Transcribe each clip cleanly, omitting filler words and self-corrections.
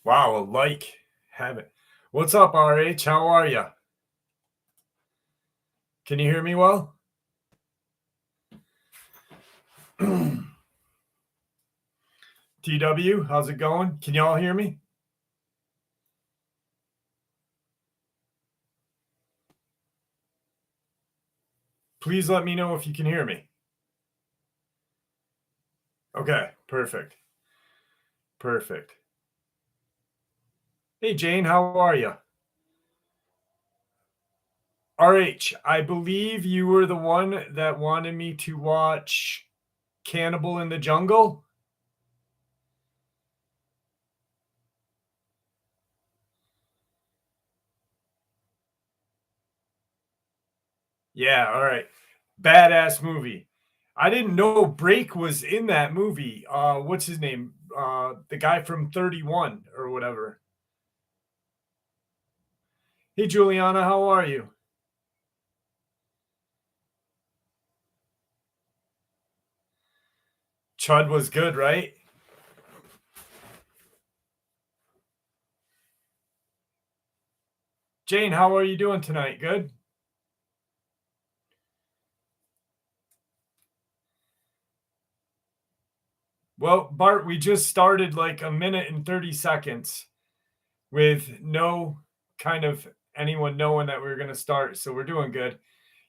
Wow, a like. Have it. What's up, RH? How are you? Can you hear me well? TW, how's it going? Can y'all hear me? Please let me know if you can hear me. Okay, perfect. Perfect. Hey, Jane, how are you? RH, I believe you were the one that wanted me to watch Cannibal in the Jungle. Yeah, all right. Badass movie. I didn't know Break was in that movie. What's his name? The guy from 31 or whatever. Hey, Juliana, how are you? Chud was good, right? Jane, how are you doing tonight? Good? Well, Bart, we just started like a minute and 30 seconds with no kind of anyone knowing that we were going to start. So we're doing good.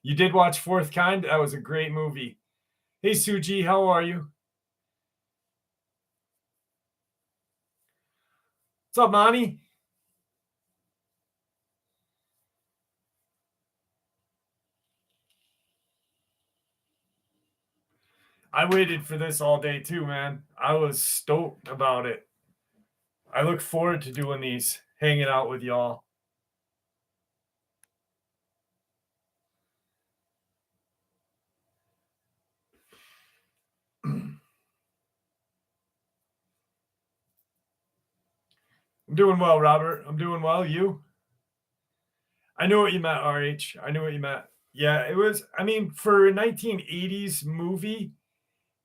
You did watch Fourth Kind? That was a great movie. Hey, Suji, how are you? What's up, Monty? I waited for this all day too, man. I was stoked about it. I look forward to doing these, hanging out with y'all. I'm doing well, Robert. I'm doing well. You? I know what you meant, RH. I knew what you meant. Yeah, it was, I mean, for a 1980s movie,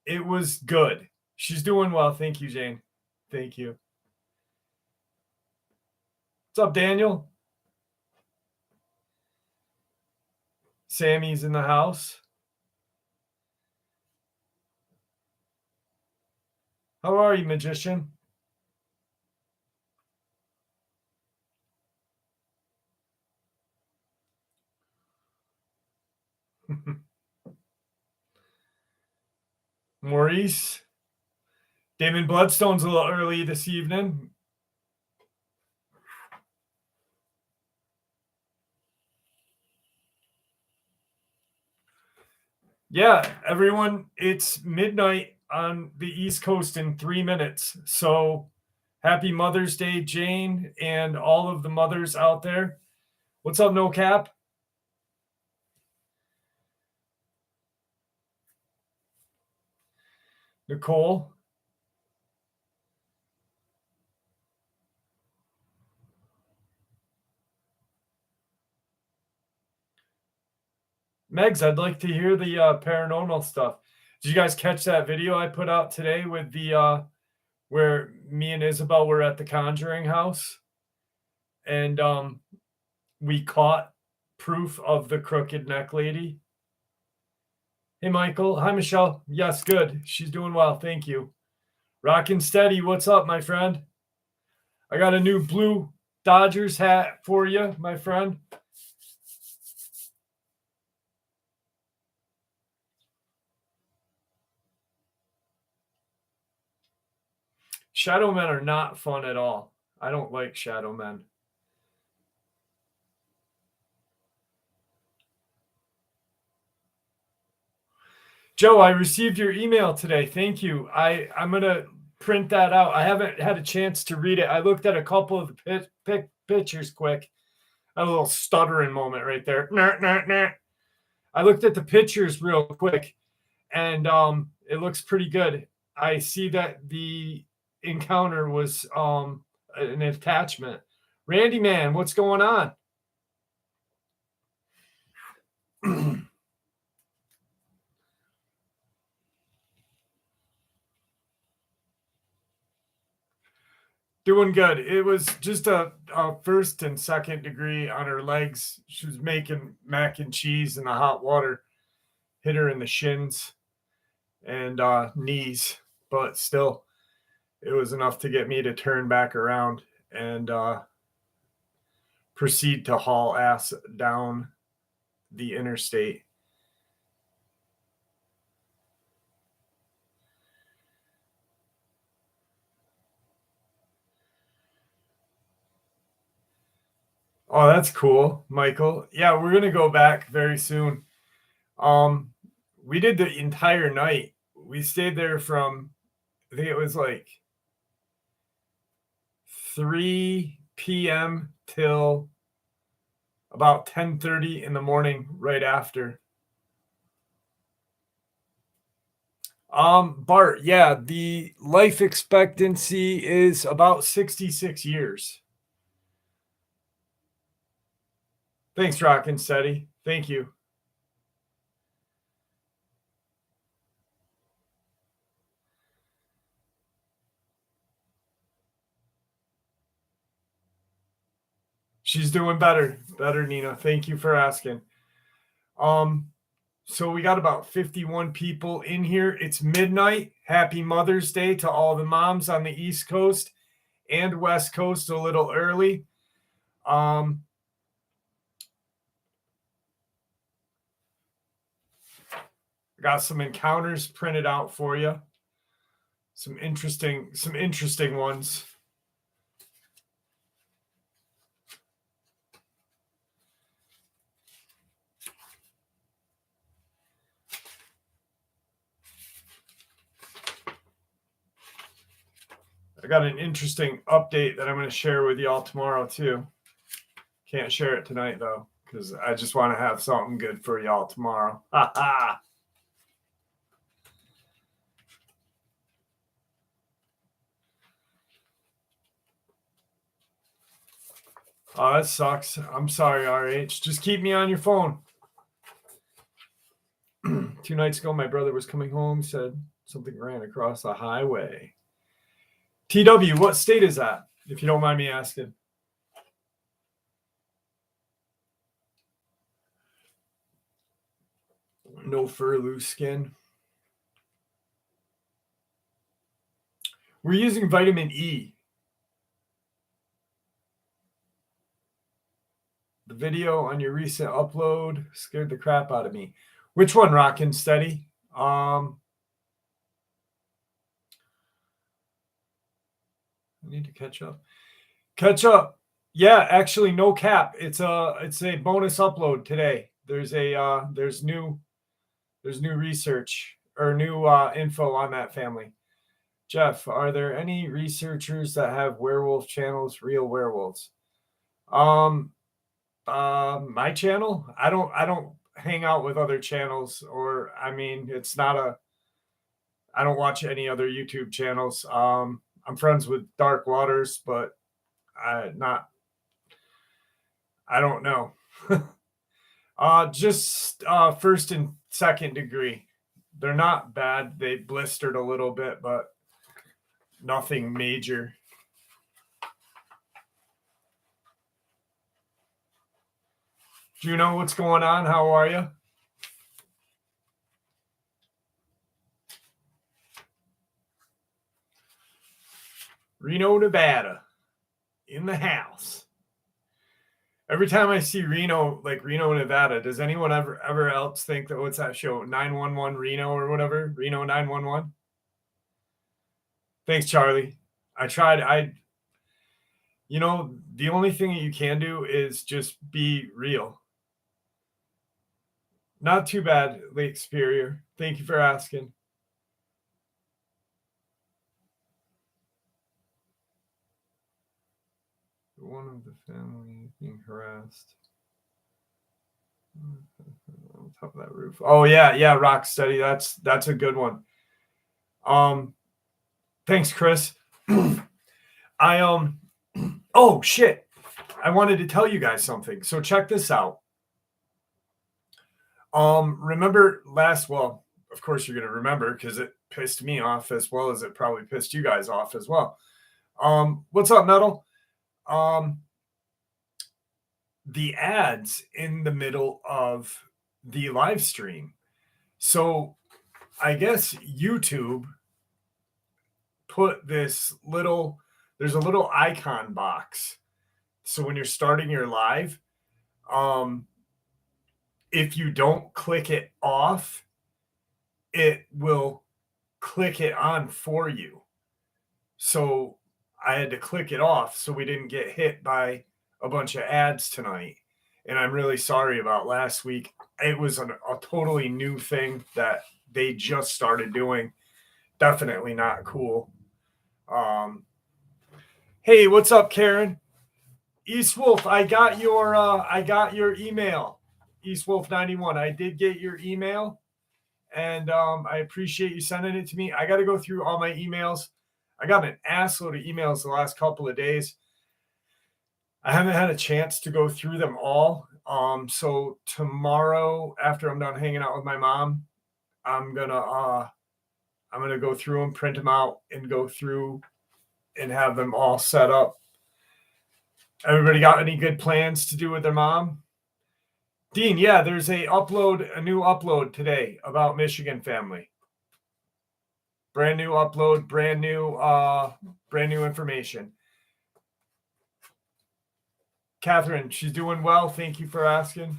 it was good. She's doing well. Thank you, Jane. Thank you. What's up, Daniel? Sammy's in the house. How are you, magician? Maurice? Damon Bloodstone's a little early this evening. Yeah, everyone, it's midnight on the East Coast in 3 minutes. So happy Mother's Day, Jane, and all of the mothers out there. What's up, No Cap? Nicole? Megs, I'd like to hear the paranormal stuff. Did you guys catch that video I put out today with the where me and Isabel were at the Conjuring house and we caught proof of the crooked neck lady? Hey, Michael. Hi, Michelle. Yes, good. She's doing well. Thank you. Rockin' steady. What's up, my friend? I got a new blue Dodgers hat for you, my friend. Shadow men are not fun at all. I don't like shadow men. Joe, I received your email today. Thank you. I'm gonna print that out. I haven't had a chance to read it. I looked at a couple of the pictures quick. A little stuttering moment right there. Nah, nah, nah. I looked at the pictures real quick, and it looks pretty good. I see that the encounter was an attachment. Randy man, what's going on? Doing good. It was just a first and second degree on her legs. She was making mac and cheese, and the hot water hit her in the shins and knees, but still, it was enough to get me to turn back around and proceed to haul ass down the interstate. Oh, that's cool, Michael. Yeah, we're gonna go back very soon. Um, we did the entire night. We stayed there from, I think it was like 3 p.m. till about 10:30 in the morning right after. Bart, yeah, the life expectancy is about 66 years. Thanks, Rockin' Steady. Thank you. She's doing better. Better, Nina. Thank you for asking. So we got about 51 people in here. It's midnight. Happy Mother's Day to all the moms on the East Coast and West Coast a little early. Got some encounters printed out for you. Some interesting ones. I got an interesting update that I'm going to share with y'all tomorrow too. Can't share it tonight though, because I just want to have something good for y'all tomorrow. Ha ha. Oh, that sucks. I'm sorry, RH. Just keep me on your phone. 2 nights ago, my brother was coming home, said something ran across the highway. TW, what state is that, if you don't mind me asking? No fur, loose skin. We're using vitamin E. The video on your recent upload scared the crap out of me. Which one, Rockin' Steady? I need to catch up. Catch up. Yeah, actually, no cap. It's a bonus upload today. There's new research or new info on that family. Jeff, are there any researchers that have werewolf channels, real werewolves? My channel, I don't hang out with other channels, or I mean, I don't watch any other YouTube channels. I'm friends with Dark Waters, but I don't know. Just first and second degree. They're not bad. They blistered a little bit, but nothing major. Do you know what's going on? How are you? Reno, Nevada, in the house. Every time I see Reno, like Reno, Nevada, does anyone ever else think that, what's that show, 911 Reno or whatever? Reno 911? Thanks, Charlie. The only thing that you can do is just be real. Not too bad, Lake Superior. Thank you for asking. One of the family being harassed on top of that roof. Oh yeah, Rock Steady. That's a good one. Thanks, Chris. Oh shit. I wanted to tell you guys something. So check this out. Remember well, of course you're gonna remember because it pissed me off as well as it probably pissed you guys off as well. What's up, Metal? Um, the ads in the middle of the live stream. So I guess YouTube put there's a little icon box. So when you're starting your live, um, if you don't click it off, it will click it on for you. So I had to click it off so we didn't get hit by a bunch of ads tonight. And I'm really sorry about last week. It was a totally new thing that they just started doing. Definitely not cool. Hey, what's up, Karen? East Wolf, I got your email. East Wolf 91. I did get your email, and I appreciate you sending it to me. I got to go through all my emails. I got an assload of emails the last couple of days. I haven't had a chance to go through them all. So tomorrow, after I'm done hanging out with my mom, I'm gonna go through them, print them out, and go through and have them all set up. Everybody got any good plans to do with their mom? Dean, yeah, there's a new upload today about Michigan family. Brand new upload, brand new information. Catherine, she's doing well. Thank you for asking.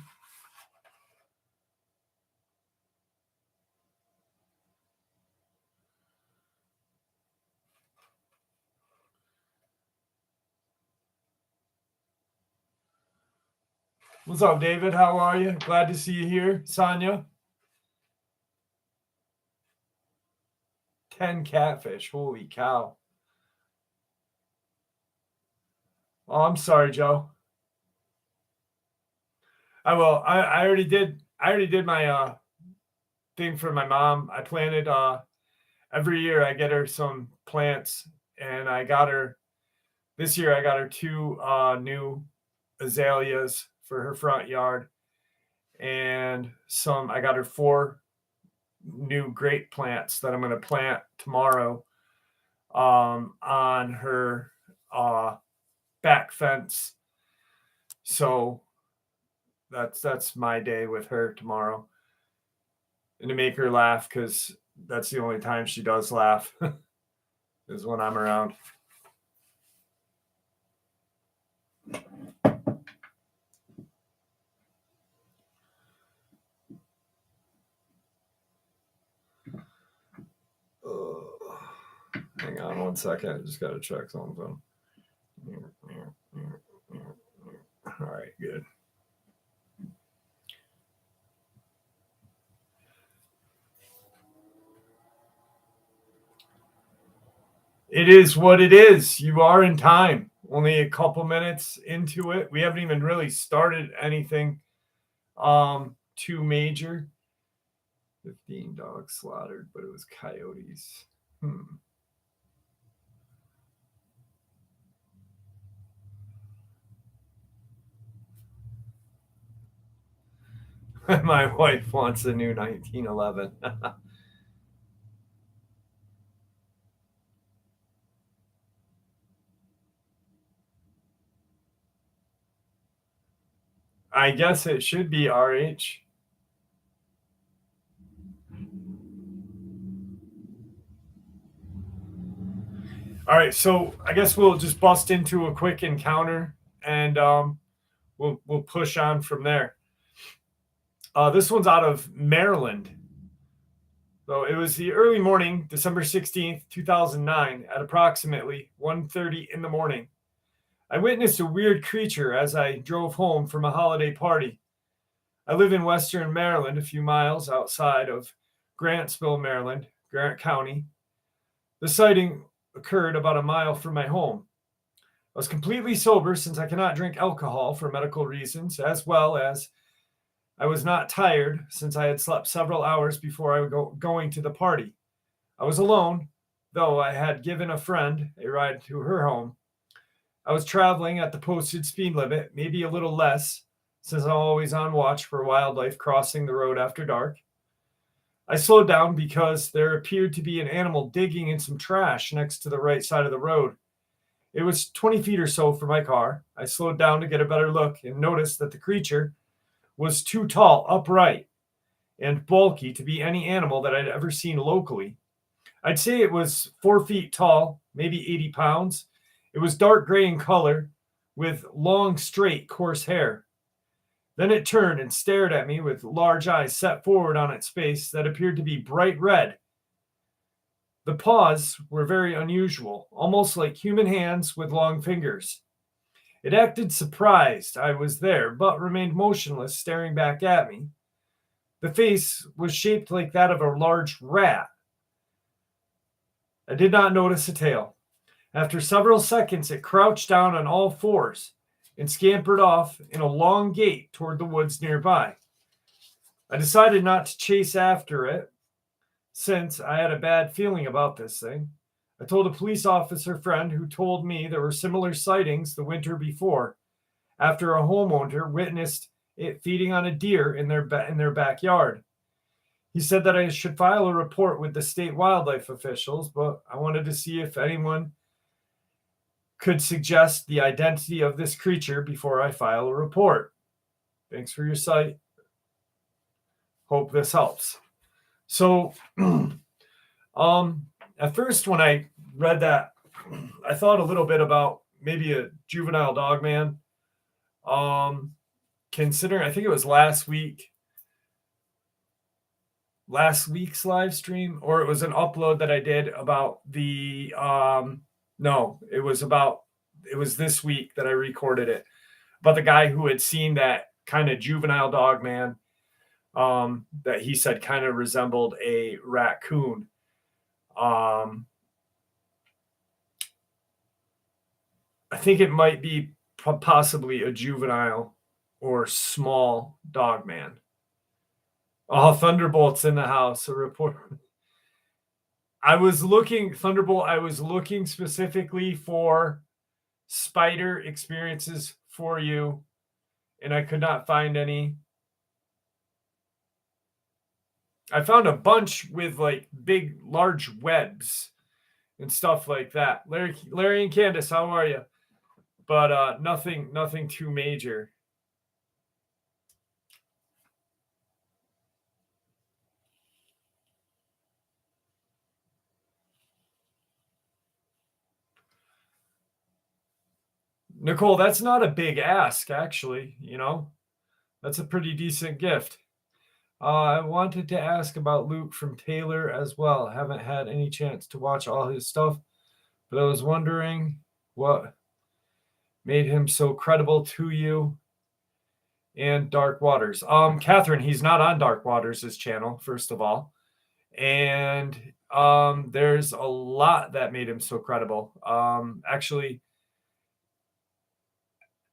What's up, David? How are you? Glad to see you here. Sonia? 10 catfish. Holy cow. Oh, I'm sorry, Joe. I will. I already did my thing for my mom. I planted every year I get her some plants, and this year I got her 2 new azaleas for her front yard, and I got her 4 new grape plants that I'm going to plant tomorrow on her back fence. So that's my day with her tomorrow, and to make her laugh, because that's the only time she does laugh is when I'm around. Hang on one second. I just got to check something. All right, good. It is what it is. You are in time. Only a couple minutes into it. We haven't even really started anything too major. 15 dogs slaughtered, but it was coyotes. My wife wants a new 1911. I guess it should be RH. All right, so I guess we'll just bust into a quick encounter, and we'll push on from there. This one's out of Maryland. So it was the early morning, December 16th, 2009, at approximately 1:30 in the morning. I witnessed a weird creature as I drove home from a holiday party. I live in Western Maryland, a few miles outside of Grantsville, Maryland, Grant County. The sighting occurred about a mile from my home. I was completely sober since I cannot drink alcohol for medical reasons, as well as I was not tired since I had slept several hours before I was going to the party. I was alone, though I had given a friend a ride to her home. I was traveling at the posted speed limit, maybe a little less, since I'm always on watch for wildlife crossing the road after dark. I slowed down because there appeared to be an animal digging in some trash next to the right side of the road. It was 20 feet or so from my car. I slowed down to get a better look and noticed that the creature was too tall, upright, and bulky to be any animal that I'd ever seen locally. I'd say it was 4 feet tall, maybe 80 pounds. It was dark gray in color with long, straight, coarse hair. Then it turned and stared at me with large eyes set forward on its face that appeared to be bright red. The paws were very unusual, almost like human hands with long fingers. It acted surprised I was there, but remained motionless, staring back at me. The face was shaped like that of a large rat. I did not notice a tail. After several seconds, it crouched down on all fours and scampered off in a long gait toward the woods nearby. I decided not to chase after it since I had a bad feeling about this thing. I told a police officer friend who told me there were similar sightings the winter before, after a homeowner witnessed it feeding on a deer in their backyard. He said that I should file a report with the state wildlife officials, but I wanted to see if anyone could suggest the identity of this creature before I file a report. Thanks for your site. Hope this helps. So, at first when I read that, I thought a little bit about maybe a juvenile dogman. Considering I think it was last week's live stream, or it was an upload that I did about the no, it was this week that I recorded it, about the guy who had seen that kind of juvenile dogman that he said kind of resembled a raccoon. I think it might be possibly a juvenile or small dogman. Oh, Thunderbolt's in the house. A report. Thunderbolt, I was looking specifically for spider experiences for you, and I could not find any. I found a bunch with like big, large webs and stuff like that. Larry and Candace, how are you? But nothing too major. Nicole, that's not a big ask, actually. That's a pretty decent gift. I wanted to ask about Luke from Taylor as well. I haven't had any chance to watch all his stuff, but I was wondering what made him so credible to you and Dark Waters. Catherine, he's not on Dark Waters' channel, first of all. And there's a lot that made him so credible. Actually,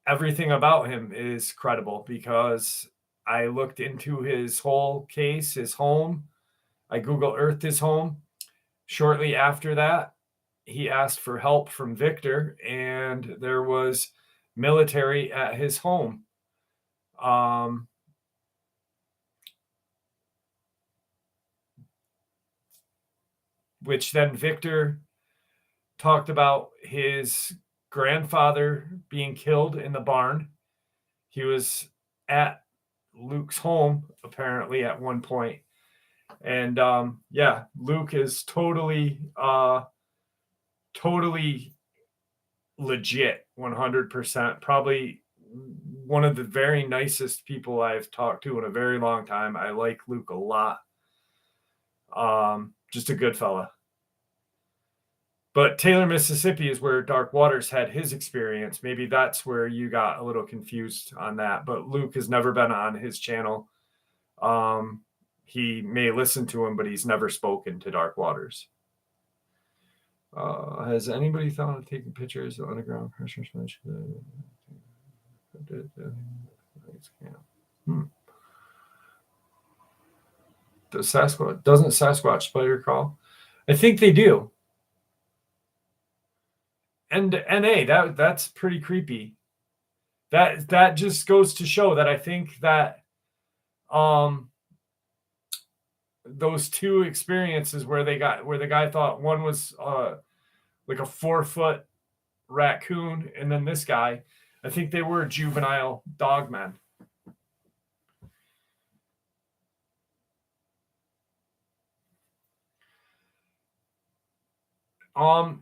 everything about him is credible because I looked into his whole case, his home. I Google Earthed his home. Shortly after that, he asked for help from Victor, and there was military at his home. Which then Victor talked about his grandfather being killed in the barn. He was at Luke's home apparently at one point. And Luke is totally legit, 100%. Probably one of the very nicest people I've talked to in a very long time. I like Luke a lot. Just a good fella. But Taylor, Mississippi is where Dark Waters had his experience. Maybe that's where you got a little confused on that. But Luke has never been on his channel. He may listen to him, but he's never spoken to Dark Waters. Has anybody thought of taking pictures of underground pressure? Doesn't Sasquatch spider crawl? I think they do. And that's pretty creepy. That just goes to show that I think that those two experiences where the guy thought one was like a 4 foot raccoon, and then this guy. I think they were juvenile dogmen.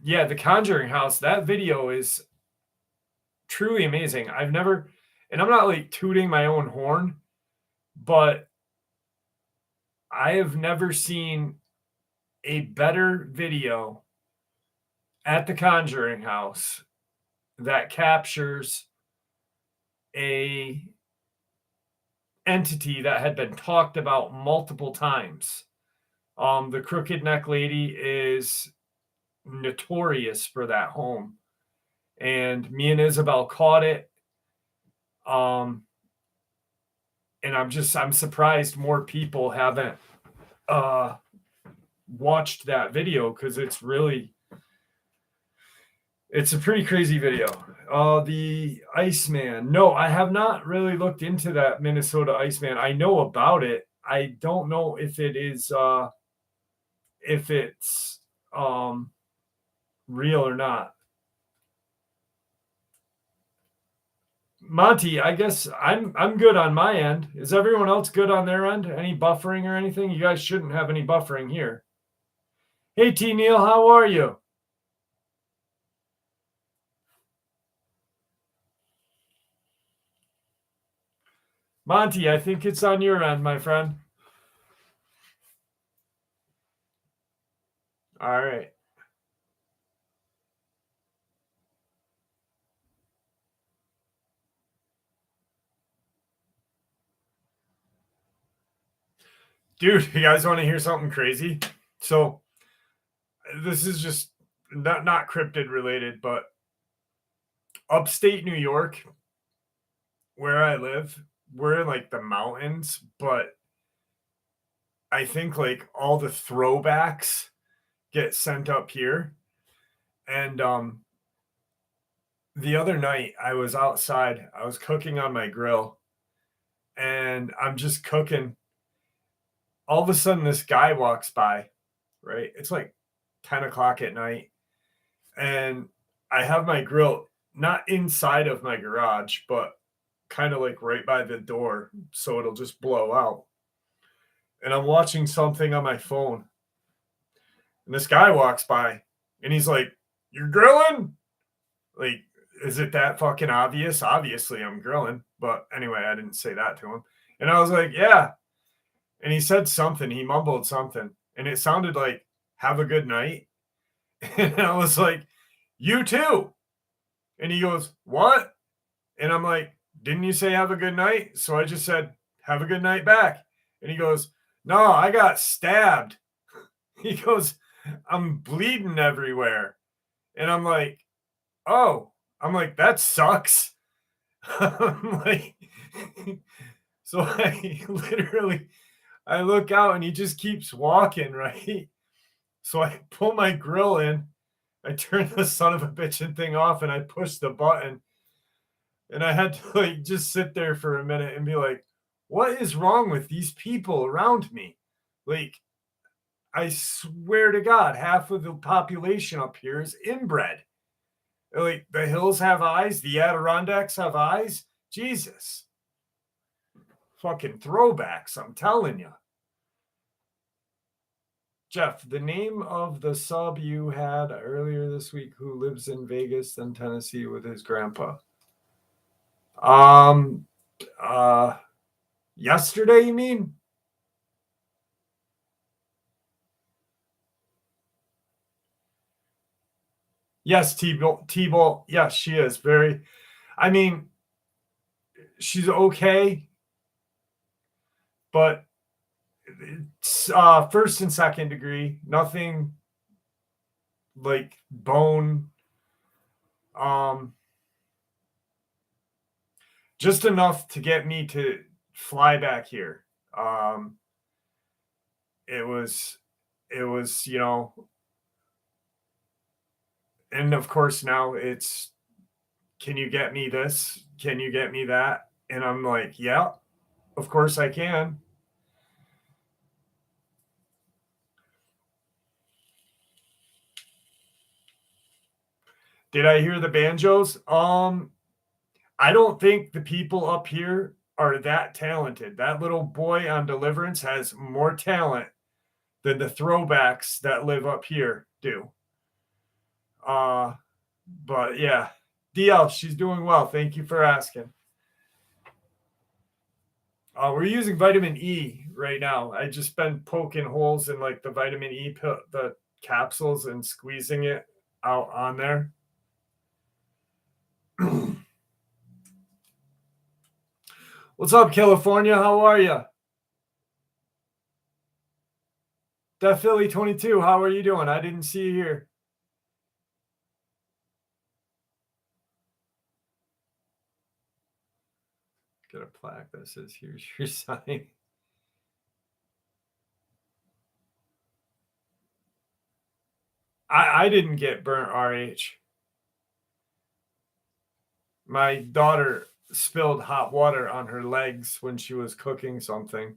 Yeah, the Conjuring House, that video is truly amazing. I've never, and I'm not like tooting my own horn, but I have never seen a better video at the Conjuring House that captures a entity that had been talked about multiple times. The Crooked Neck Lady is notorious for that home, and me and Isabel caught it. And I'm surprised more people haven't watched that video, because it's a pretty crazy video. The Iceman. No, I have not really looked into that Minnesota Iceman. I know about it. I don't know if it's real or not. Monty, I guess I'm good on my end. Is everyone else good on their end? Any buffering or anything? You guys shouldn't have any buffering here. Hey T Neil, how are you? Monty, I think it's on your end, my friend. All right. Dude, you guys want to hear something crazy? So this is just not cryptid related, but upstate New York, where I live, we're in like the mountains, but I think like all the throwbacks get sent up here. And the other night I was outside, I was cooking on my grill, and I'm just cooking. All of a sudden this guy walks by, right? It's like 10 o'clock at night, and I have my grill not inside of my garage, but kind of like right by the door, so it'll just blow out. And I'm watching something on my phone, and this guy walks by, and he's like, "You're grilling?" Like, is it that fucking obvious? Obviously, I'm grilling. But anyway, I didn't say that to him. And I was like, "Yeah." And he said something, he mumbled something, and it sounded like, "Have a good night." And I was like, "You too." And he goes, "What?" And I'm like, "Didn't you say have a good night?" So I just said, "Have a good night" back. And he goes, "No, I got stabbed." He goes, "I'm bleeding everywhere." And I'm like, "Oh." I'm like, "That sucks." I'm like, so I look out and he just keeps walking, right? So I pull my grill in, I turn the son of a bitchin' thing off, and I push the button. And I had to like just sit there for a minute and be like, what is wrong with these people around me? Like, I swear to God, half of the population up here is inbred. Like, the hills have eyes, the Adirondacks have eyes. Jesus. Fucking throwbacks, I'm telling you. Jeff, the name of the sub you had earlier this week who lives in Vegas and Tennessee with his grandpa. Um Yesterday, you mean? Yes, T-Ball. Yes, she is very. I mean, she's okay, but it's first and second degree. Nothing like bone. Um, just enough to get me to fly back here. Um, it was, and of course now it's, can you get me this? Can you get me that? And I'm like, yeah, of course I can. Did I hear the banjos? I don't think the people up here are that talented. That little boy on Deliverance has more talent than the throwbacks that live up here do. But yeah, DL, she's doing well. Thank you for asking. We're using vitamin E right now. I just been poking holes in like the vitamin E the capsules and squeezing it out on there. What's up, California? How are you? That Philly 22, how are you doing? I didn't see you here. Get a plaque that says, here's your sign. I didn't get burnt RH. My daughter spilled hot water on her legs when she was cooking something.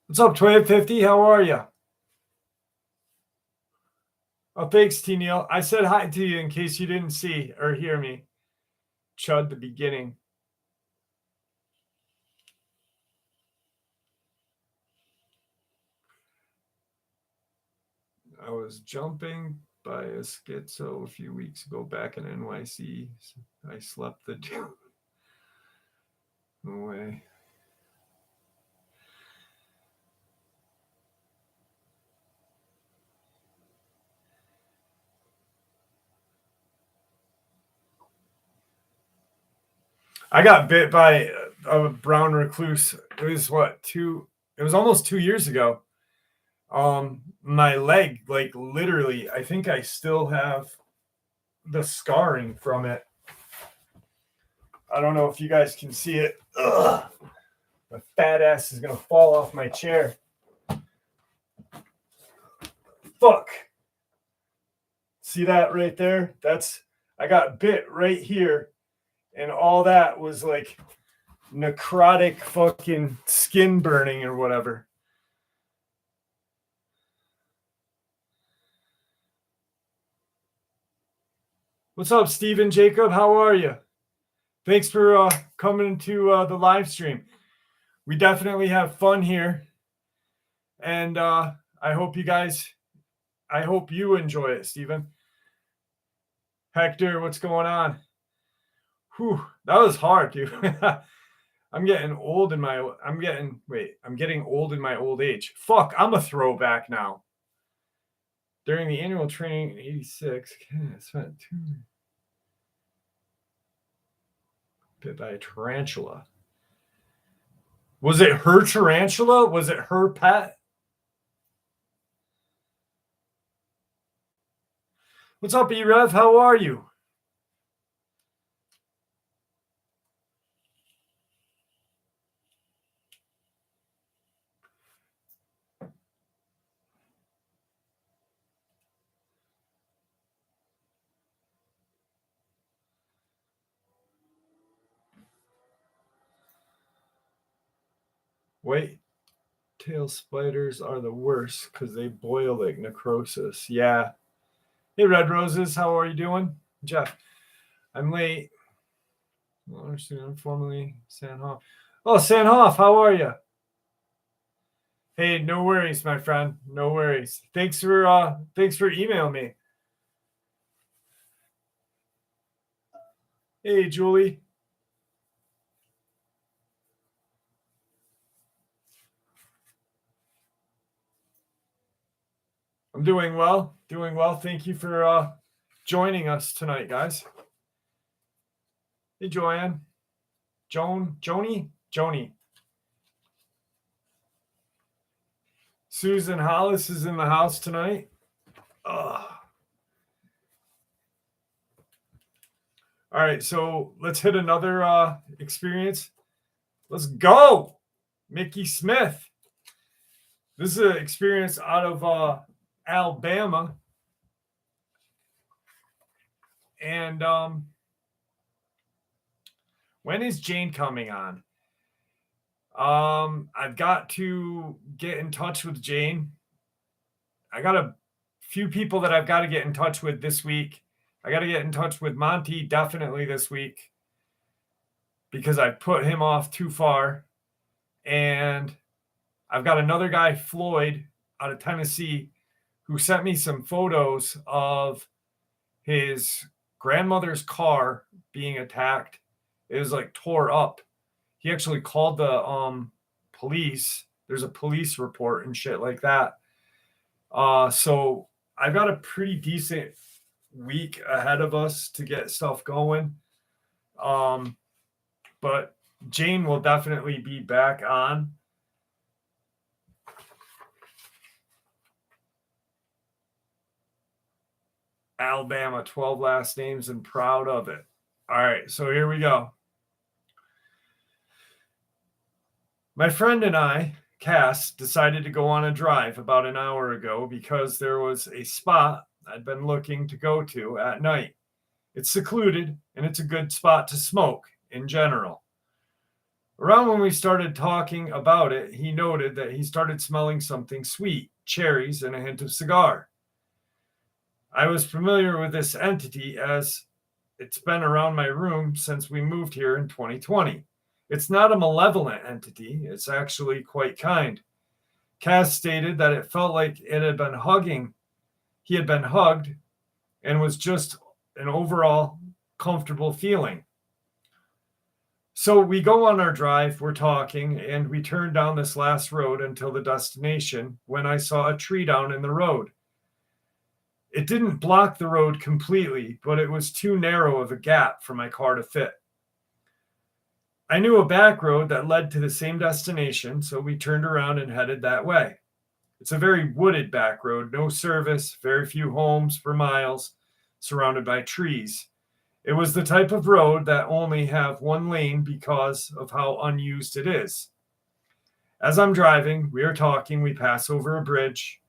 What's up, 1250? How are you? Oh, thanks, T. Neil. I said hi to you in case you didn't see or hear me. Chud the beginning. I was jumping by a schizo a few weeks ago back in NYC. I slept the no way. I got bit by a brown recluse. It was it was almost 2 years ago. My leg, like literally, I think I still have the scarring from it. I don't know if you guys can see it. Ugh. My fat ass is gonna fall off my chair. Fuck. See that right there? I got bit right here, and all that was like necrotic fucking skin burning or whatever. What's up, Steven Jacob? How are you? Thanks for coming to the live stream. We definitely have fun here, and I hope you enjoy it, Steven. Hector, what's going on? Whew, that was hard, dude. I'm getting old in my old age. Fuck, I'm a throwback now. During the annual training in 86, I spent 2 bit by a tarantula. Was it her tarantula? Was it her pet? What's up, E-Rev? How are you? Wait, tail spiders are the worst because they boil like necrosis. Yeah. Hey, Red Roses, how are you doing? Jeff, I'm late. Well, informally, Sanhoff. Oh, Sanhoff, how are you? Hey, no worries, my friend. No worries. Thanks for emailing me. Hey, Julie. I'm doing well. Doing well. Thank you for joining us tonight, guys. Hey, Joanne. Joni. Susan Hollis is in the house tonight. Ugh. All right, so let's hit another experience. Let's go. Mickey Smith. This is an experience out of Alabama. And When is Jane coming on? I've got to get in touch with Jane. I got a few people that I've got to get in touch with this week. I got to get in touch with Monty definitely this week because I put him off too far. And I've got another guy, Floyd, out of Tennessee, who sent me some photos of his grandmother's car being attacked. It was like tore up. He actually called the police. There's a police report and shit like that. So I've got a pretty decent week ahead of us to get stuff going. But Jane will definitely be back on. Alabama, 12 last names and proud of it. All right, so here we go. My friend and I, Cass, decided to go on a drive about an hour ago because there was a spot I'd been looking to go to at night. It's secluded and it's a good spot to smoke in general. Around when we started talking about it, he noted that he started smelling something sweet, cherries, and a hint of cigar. I was familiar with this entity as it's been around my room since we moved here in 2020. It's not a malevolent entity. It's actually quite kind. Cass stated that it felt like it had been hugging. He had been hugged and was just an overall comfortable feeling. So we go on our drive, we're talking, and we turn down this last road until the destination when I saw a tree down in the road. It didn't block the road completely, but it was too narrow of a gap for my car to fit. I knew a back road that led to the same destination, so we turned around and headed that way. It's a very wooded back road, no service, very few homes for miles, surrounded by trees. It was the type of road that only have one lane because of how unused it is. As I'm driving, we are talking, we pass over a bridge.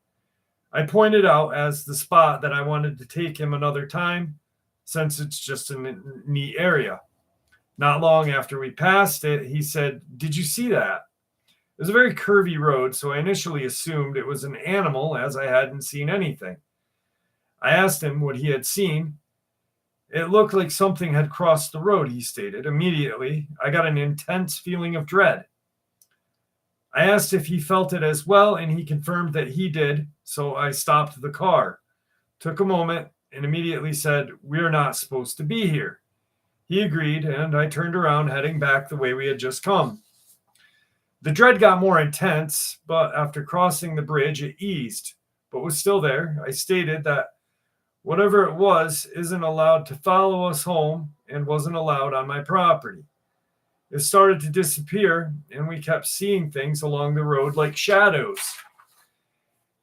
I pointed out as the spot that I wanted to take him another time, since it's just a neat area. Not long after we passed it, he said, "Did you see that?" It was a very curvy road, so I initially assumed it was an animal as I hadn't seen anything. I asked him what he had seen. It looked like something had crossed the road, he stated. Immediately, I got an intense feeling of dread. I asked if he felt it as well, and he confirmed that he did, so I stopped the car. Took a moment and immediately said, "We're not supposed to be here." He agreed, and I turned around, heading back the way we had just come. The dread got more intense, but after crossing the bridge, it eased, but was still there. I stated that whatever it was isn't allowed to follow us home and wasn't allowed on my property. It started to disappear, and we kept seeing things along the road like shadows.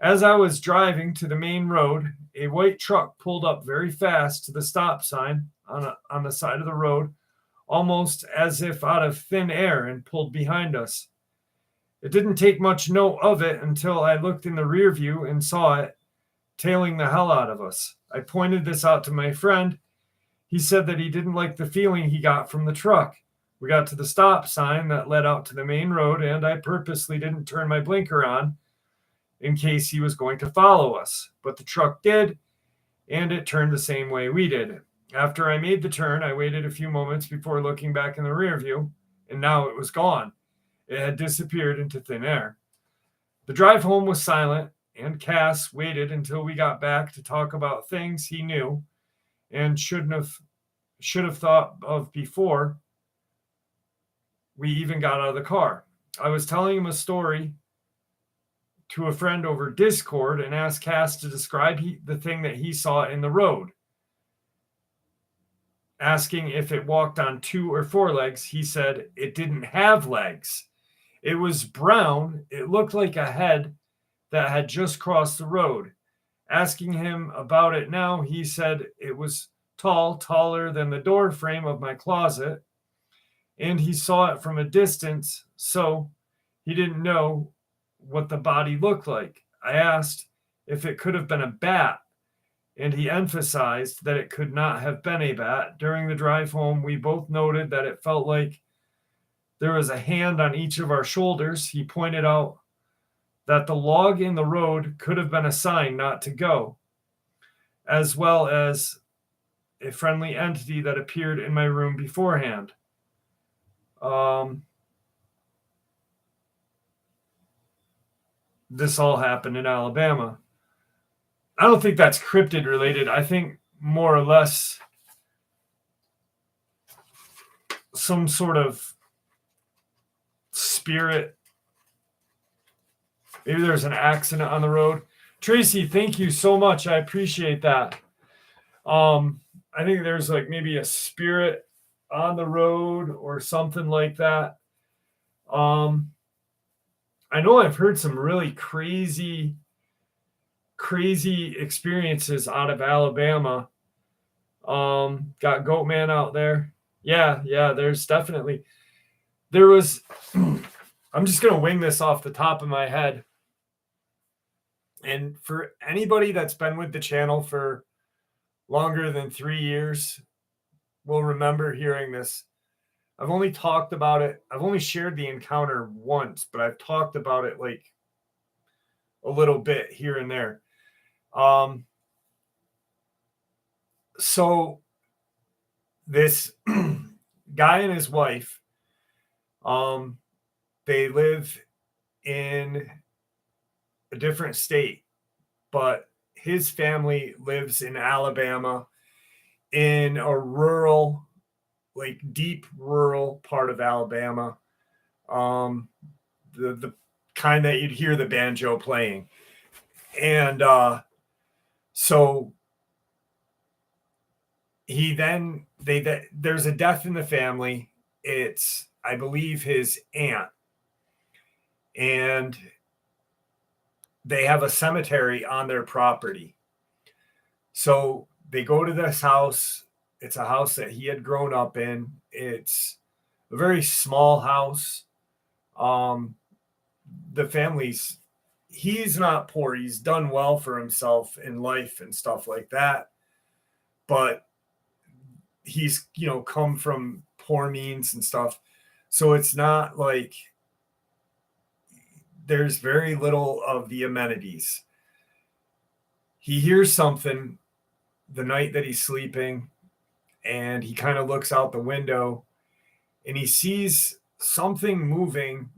As I was driving to the main road, a white truck pulled up very fast to the stop sign on the side of the road, almost as if out of thin air, and pulled behind us. It didn't take much note of it until I looked in the rear view and saw it tailing the hell out of us. I pointed this out to my friend. He said that he didn't like the feeling he got from the truck. We got to the stop sign that led out to the main road, and I purposely didn't turn my blinker on in case he was going to follow us. But the truck did, and it turned the same way we did. After I made the turn, I waited a few moments before looking back in the rear view, and now it was gone. It had disappeared into thin air. The drive home was silent, and Cass waited until we got back to talk about things he knew and should have thought of before we even got out of the car. I was telling him a story to a friend over Discord and asked Cass to describe the thing that he saw in the road. Asking if it walked on 2 or 4 legs, he said it didn't have legs. It was brown. It looked like a head that had just crossed the road. Asking him about it now, he said it was tall, taller than the door frame of my closet, and he saw it from a distance, so he didn't know what the body looked like. I asked if it could have been a bat, and he emphasized that it could not have been a bat. During the drive home, we both noted that it felt like there was a hand on each of our shoulders. He pointed out that the log in the road could have been a sign not to go, as well as a friendly entity that appeared in my room beforehand. This all happened in Alabama. I don't think that's cryptid related. I think more or less some sort of spirit. Maybe there's an accident on the road. Tracy, thank you so much. I appreciate that. I think there's like maybe a spirit on the road or something like that. I know I've heard some really crazy experiences out of Alabama. Got Goatman out there. Yeah, there's definitely. There was, I'm just going to wing this off the top of my head. And for anybody that's been with the channel for longer than 3 years, will remember hearing this. I've only talked about it. I've only shared the encounter once, but I've talked about it like a little bit here and there. So this guy and his wife, they live in a different state, but his family lives in Alabama in a rural, like deep rural part of Alabama. The kind that you'd hear the banjo playing. And so there's a death in the family. It's, I believe, his aunt. And they have a cemetery on their property. So they go to this house. It's a house that he had grown up in. It's a very small house. The family's, he's not poor. He's done well for himself in life and stuff like that. But he's, come from poor means and stuff. So it's not like there's very little of the amenities. He hears something the night that he's sleeping, and he kind of looks out the window and he sees something moving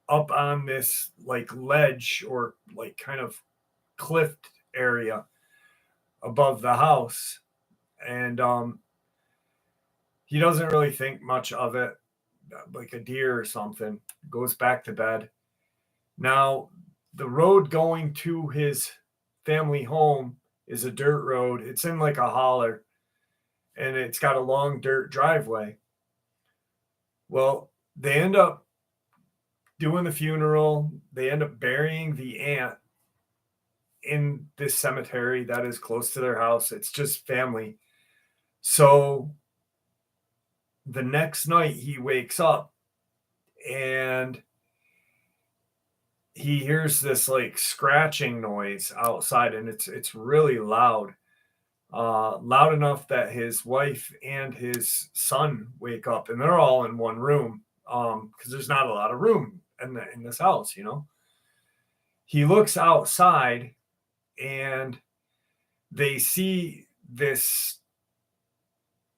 up on this like ledge or like kind of cliff area above the house. And he doesn't really think much of it, like a deer or something. Goes back to bed. Now, the road going to his family home is a dirt road. It's in like a holler, and it's got a long dirt driveway. Well, they end up doing the funeral. They end up burying the aunt in this cemetery that is close to their house. It's just family. So the next night he wakes up and he hears this like scratching noise outside, and it's really loud. Loud enough that his wife and his son wake up, and they're all in one room because there's not a lot of room in this house, He looks outside, and they see this.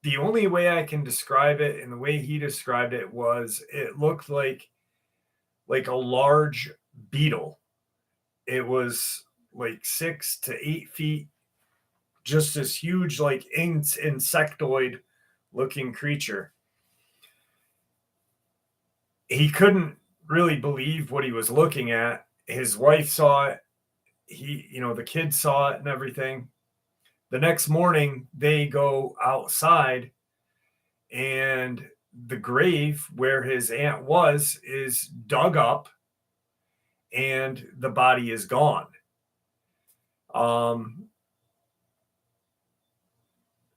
The only way I can describe it, and the way he described it, was it looked like a large beetle. It was like 6 to 8 feet. Just this huge, like insectoid looking creature. He couldn't really believe what he was looking at. His wife saw it. The kids saw it and everything. The next morning, they go outside, and the grave where his aunt was is dug up, and the body is gone.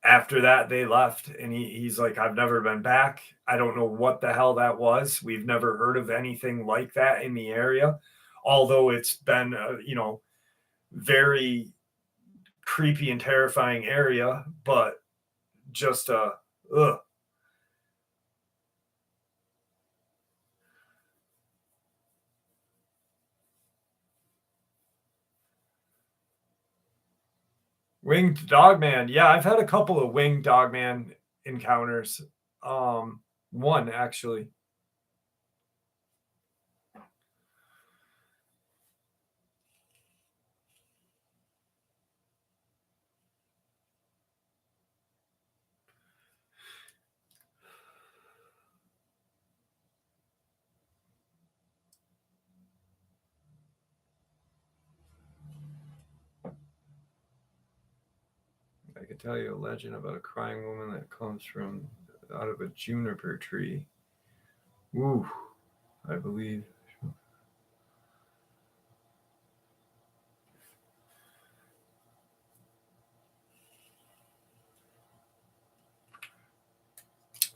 After that, they left, and he's like, I've never been back. I don't know what the hell that was. We've never heard of anything like that in the area, although it's been, very creepy and terrifying area, but just ugh. Winged Dogman. Yeah, I've had a couple of winged Dogman encounters. One actually. I could tell you a legend about a crying woman that comes from out of a juniper tree. Ooh, I believe.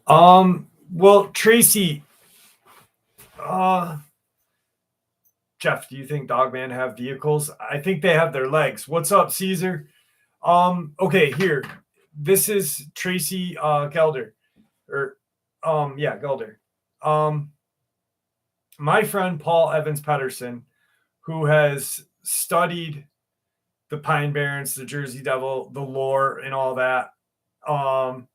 Well, Tracy, uh, Jeff, do you think Dogman have vehicles? I think they have their legs. What's up, Caesar? Okay, here. This is Tracy Gelder. Or yeah, Gelder. Um, my friend Paul Evans Pedersen, who has studied the Pine Barrens, the Jersey Devil, the lore, and all that. Um,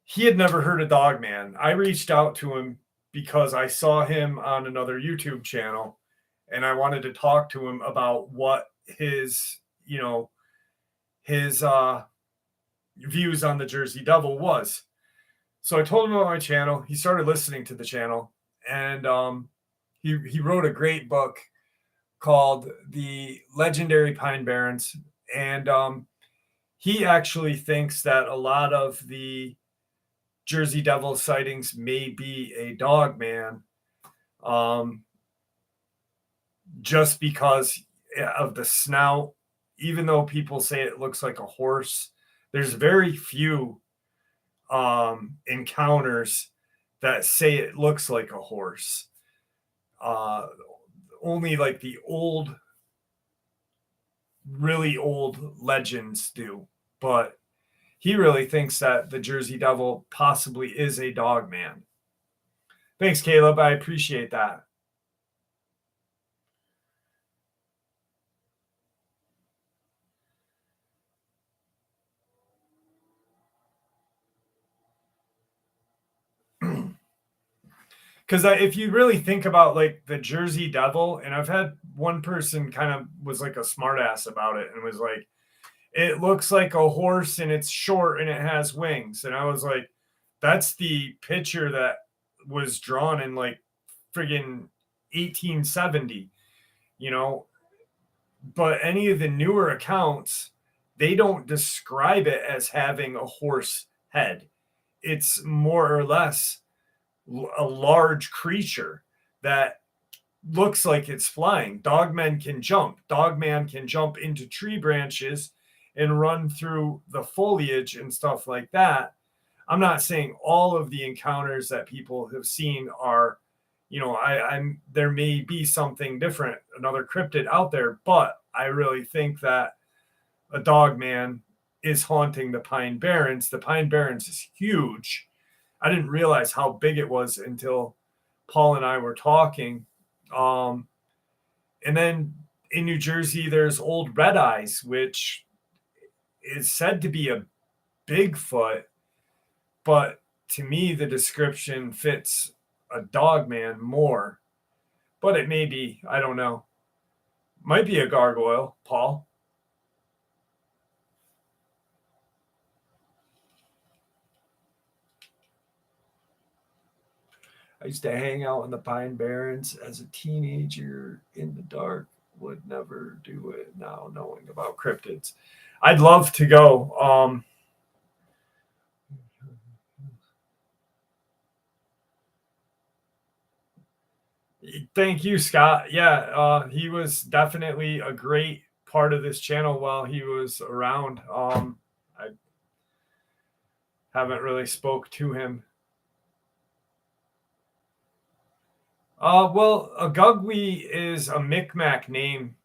he had never heard of Dogman. I reached out to him because I saw him on another YouTube channel, and I wanted to talk to him about what his, his views on the Jersey Devil was. So I told him about my channel. He started listening to the channel, and he wrote a great book called The Legendary Pine Barrens, and he actually thinks that a lot of the Jersey Devil sightings may be a Dogman, just because of the snout. Even though people say it looks like a horse, there's very few encounters that say it looks like a horse. Only like the old, really old legends do. But he really thinks that the Jersey Devil possibly is a Dogman. Thanks, Caleb. I appreciate that. Because if you really think about like the Jersey Devil, and I've had one person kind of was like a smartass about it and was like, it looks like a horse and it's short and it has wings. And I was like, that's the picture that was drawn in like friggin' 1870, you know. But any of the newer accounts, they don't describe it as having a horse head. It's more or less a large creature that looks like it's flying. Dogmen can jump. Dogman can jump into tree branches and run through the foliage and stuff like that. I'm not saying all of the encounters that people have seen are, I'm there may be something different, another cryptid out there, but I really think that a Dogman is haunting the Pine Barrens. The Pine Barrens is huge. I didn't realize how big it was until Paul and I were talking. And then in New Jersey, there's Old Red Eyes, which is said to be a Bigfoot, but to me, the description fits a Dogman more. But it may be, I don't know. Might be a gargoyle, Paul. I used to hang out in the Pine Barrens as a teenager in the dark. Would never do it now, knowing about cryptids. I'd love to go. Thank you, Scott. Yeah, he was definitely a great part of this channel while he was around. I haven't really spoke to him. Well, a Gugwi is a Micmac name.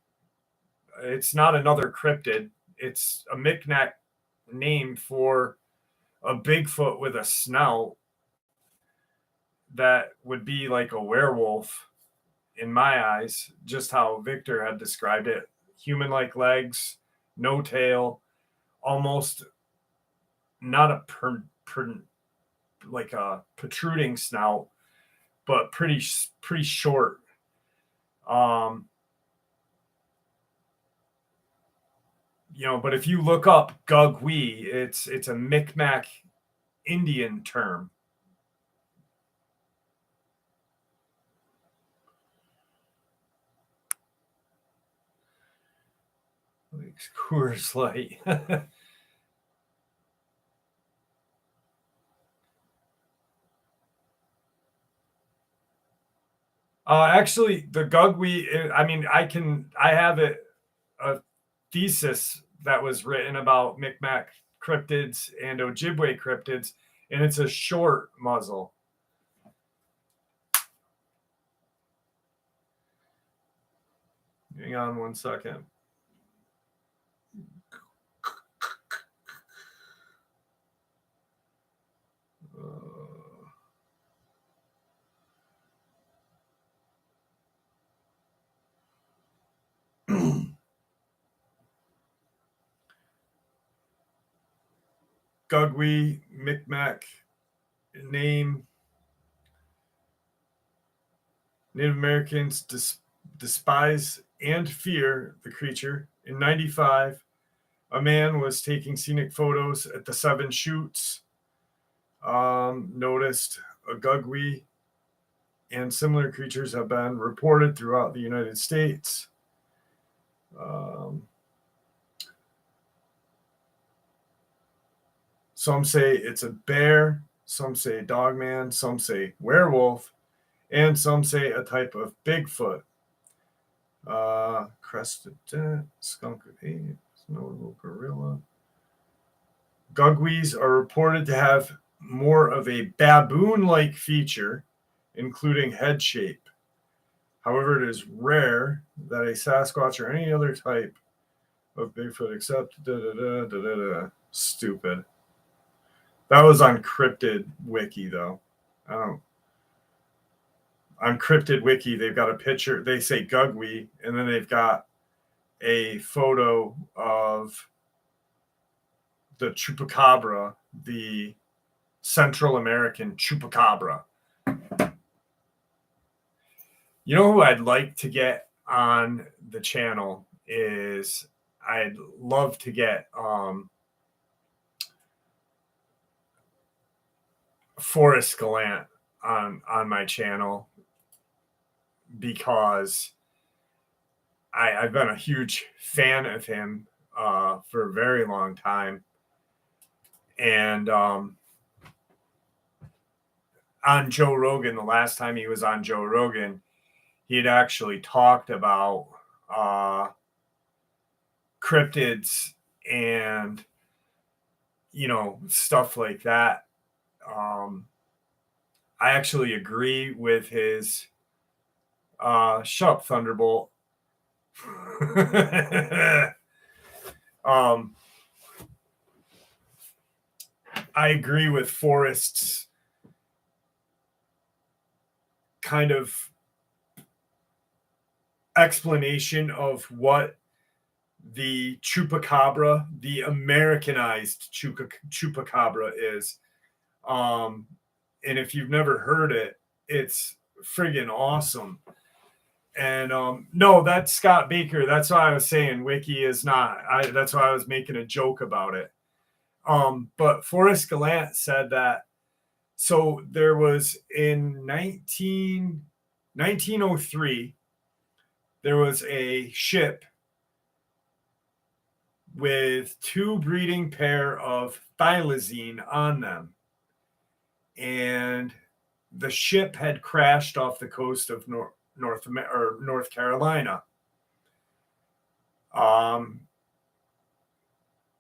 It's not another cryptid. it's a Micmac name for a Bigfoot with a snout that would be like a werewolf in my eyes, just how Victor had described it. Human-like legs, no tail, almost not a like a protruding snout, but pretty short. But if you look up Gugwee, it's a Micmac Indian term. Like Coors Light. Actually, the Gugwee, I mean, I have a thesis that was written about Micmac cryptids and Ojibwe cryptids, and it's a short muzzle. Hang on one second. Gugwee, Micmac name. Native Americans despise and fear the creature. In 95, a man was taking scenic photos at the Seven Chutes, noticed a Gugwee, and similar creatures have been reported throughout the United States. Some say it's a bear, some say Dogman, some say werewolf, and some say a type of Bigfoot. Crested skunk ape, notable gorilla. Gugwees are reported to have more of a baboon-like feature, including head shape. However, it is rare that a Sasquatch or any other type of Bigfoot except stupid. That was on Cryptid Wiki, though. On Cryptid Wiki, they've got a picture. They say Gugwee, and then they've got a photo of the chupacabra, the Central American chupacabra. You know who I'd like to get on the channel is I'd love to get Forrest Gallant on my channel, because I've been a huge fan of him for a very long time. And on Joe Rogan, the last time he was on Joe Rogan, he had actually talked about cryptids and, stuff like that. I actually agree with his shut up, Thunderbolt. I agree with Forrest's kind of explanation of what the chupacabra, the Americanized chupacabra is. And if you've never heard it, it's friggin' awesome. And no, that's Scott Baker. That's why I was saying Wiki is not. That's why I was making a joke about it. But Forrest Gallant said that. So there was in 1903, there was a ship with two breeding pair of thylacine on them. And the ship had crashed off the coast of North Carolina.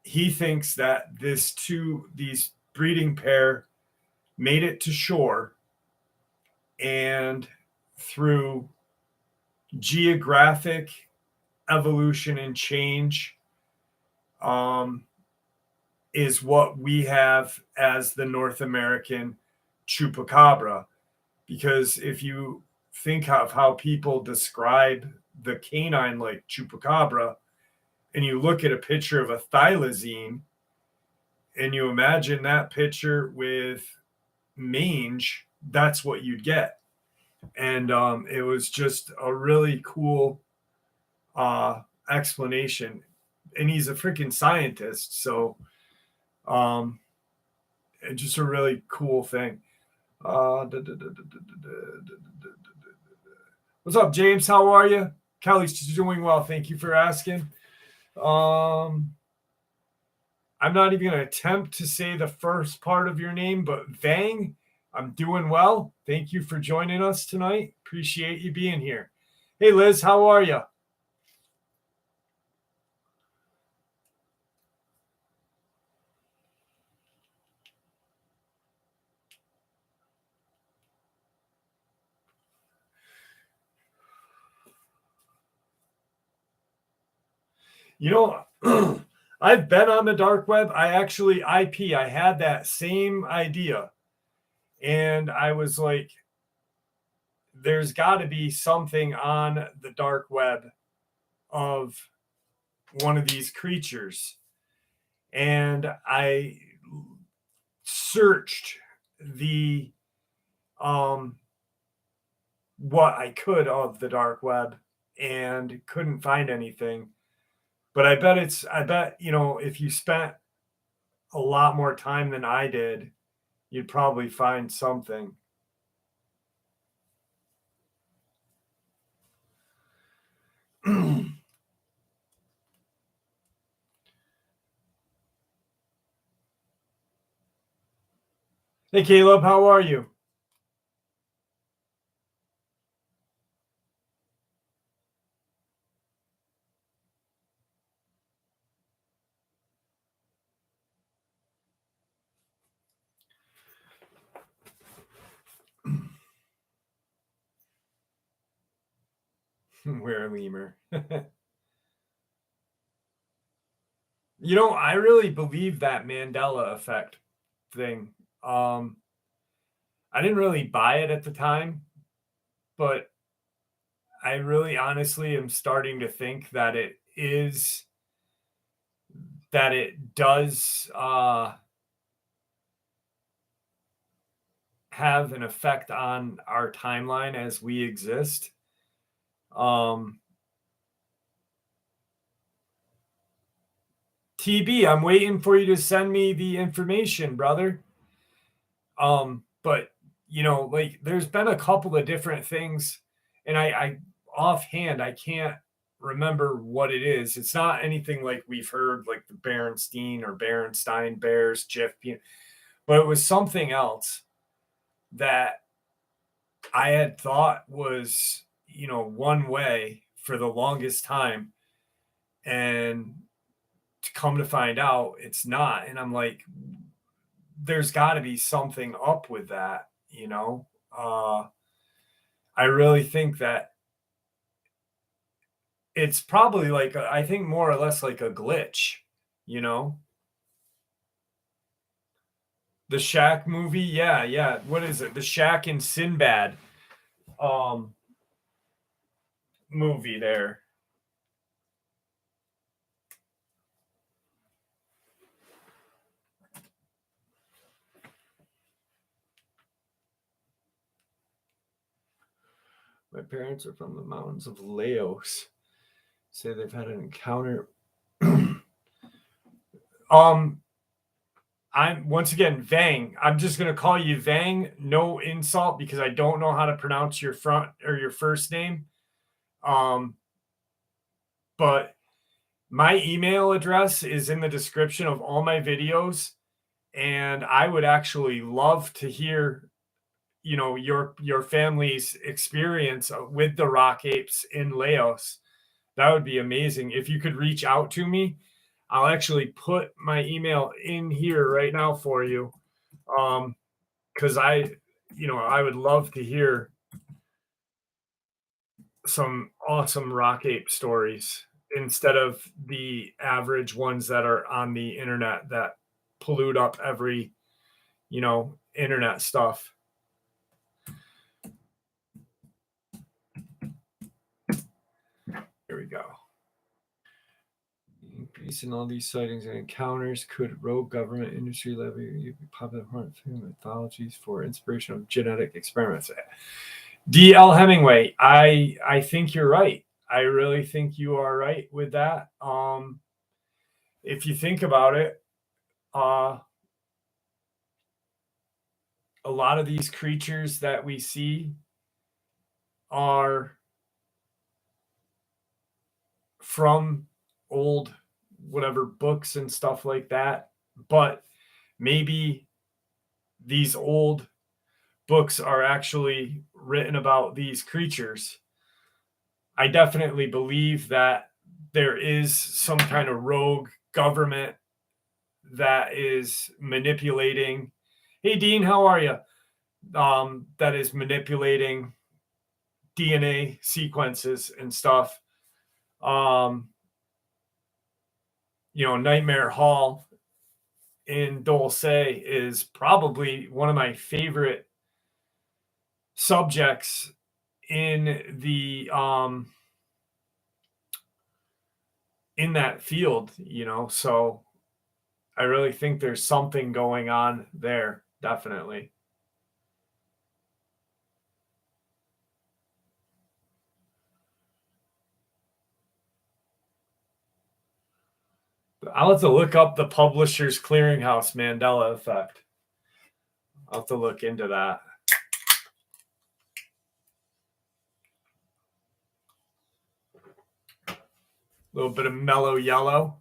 He thinks that these breeding pair made it to shore, and through geographic evolution and change, um, is what we have as the North American chupacabra. Because if you think of how people describe the canine like chupacabra, and you look at a picture of a thylacine, and you imagine that picture with mange, that's what you'd get. And it was just a really cool explanation. And he's a freaking scientist, so um, it's just a really cool thing. What's up, James? How are you? Kelly's doing well. Thank you for asking. I'm not even going to attempt to say the first part of your name, but Vang, I'm doing well. Thank you for joining us tonight. Appreciate you being here. Hey, Liz, how are you? You know, I've been on the dark web. I actually I had that same idea. And I was like, there's got to be something on the dark web of one of these creatures. And I searched the what I could of the dark web and couldn't find anything. But I bet, if you spent a lot more time than I did, you'd probably find something. Hey, Caleb, how are you? We're a lemur. I really believe that Mandela effect thing. I didn't really buy it at the time, but I really honestly am starting to think that it does have an effect on our timeline as we exist. TB, I'm waiting for you to send me the information, brother. But like there's been a couple of different things, and I offhand I can't remember what it is. It's not anything like we've heard, like the Berenstein or Berenstein bears, Jeff, but it was something else that I had thought was, one way for the longest time. And to come to find out it's not. And I'm like, there's got to be something up with that, I really think that it's probably like, I think more or less like a glitch, you know? The Shaq movie, yeah, yeah. What is it? The Shaq and Sinbad um movie there. My parents are from the mountains of Laos. Say they've had an encounter. I'm once again Vang. I'm just gonna call you Vang. No insult because I don't know how to pronounce your front or your first name. Um, but my email address is in the description of all my videos, and I would actually love to hear, your family's experience with the rock apes in Laos. That would be amazing. If you could reach out to me, I'll actually put my email in here right now for you. Because I would love to hear some awesome rock ape stories. instead of the average ones that are on the internet that pollute up every, internet stuff. Here we go. Increase in all these sightings and encounters, could rogue government industry levy popular mythologies for inspiration of genetic experiments? D.L. Hemingway, I think you're right. I really think you are right with that. If you think about it, a lot of these creatures that we see are from old whatever books and stuff like that, but maybe these old books are actually written about these creatures. I definitely believe that there is some kind of rogue government that is manipulating. Hey, Dean, how are you? That is manipulating DNA sequences and stuff. Nightmare Hall in Dulce is probably one of my favorite subjects in the in that field, so I really think there's something going on there, definitely. I'll have to look up the Publishers Clearinghouse Mandela effect. I'll have to look into that. A little bit of mellow yellow.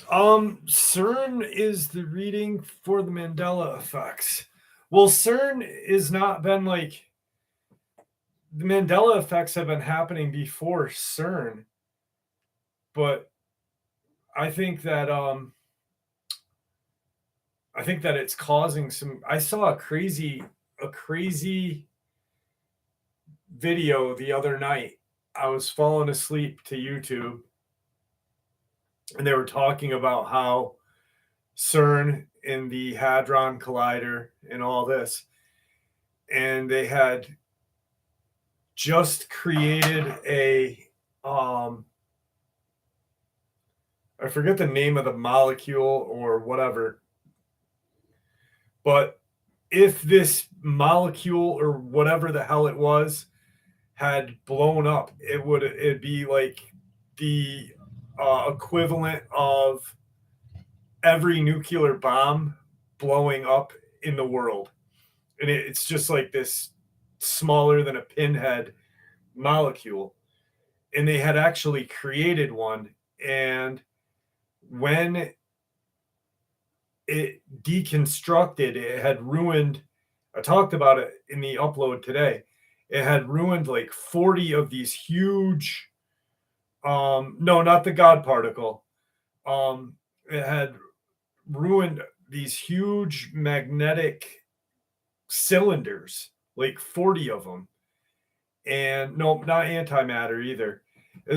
CERN is the reading for the Mandela effects. Well, CERN has not been like, the Mandela effects have been happening before CERN, but I think that it's causing some. I saw a crazy video the other night. I was falling asleep to YouTube, and they were talking about how CERN and the Hadron Collider and all this, and they had just created a I forget the name of the molecule or whatever, but if this molecule or whatever the hell it was had blown up, it'd be like the equivalent of every nuclear bomb blowing up in the world. And it's just like this smaller than a pinhead molecule. And they had actually created one. And when it deconstructed, it had ruined, I talked about it in the upload today, it had ruined like 40 of these huge, no, not the God particle. It had ruined these huge magnetic cylinders, like 40 of them. And no, not antimatter either. It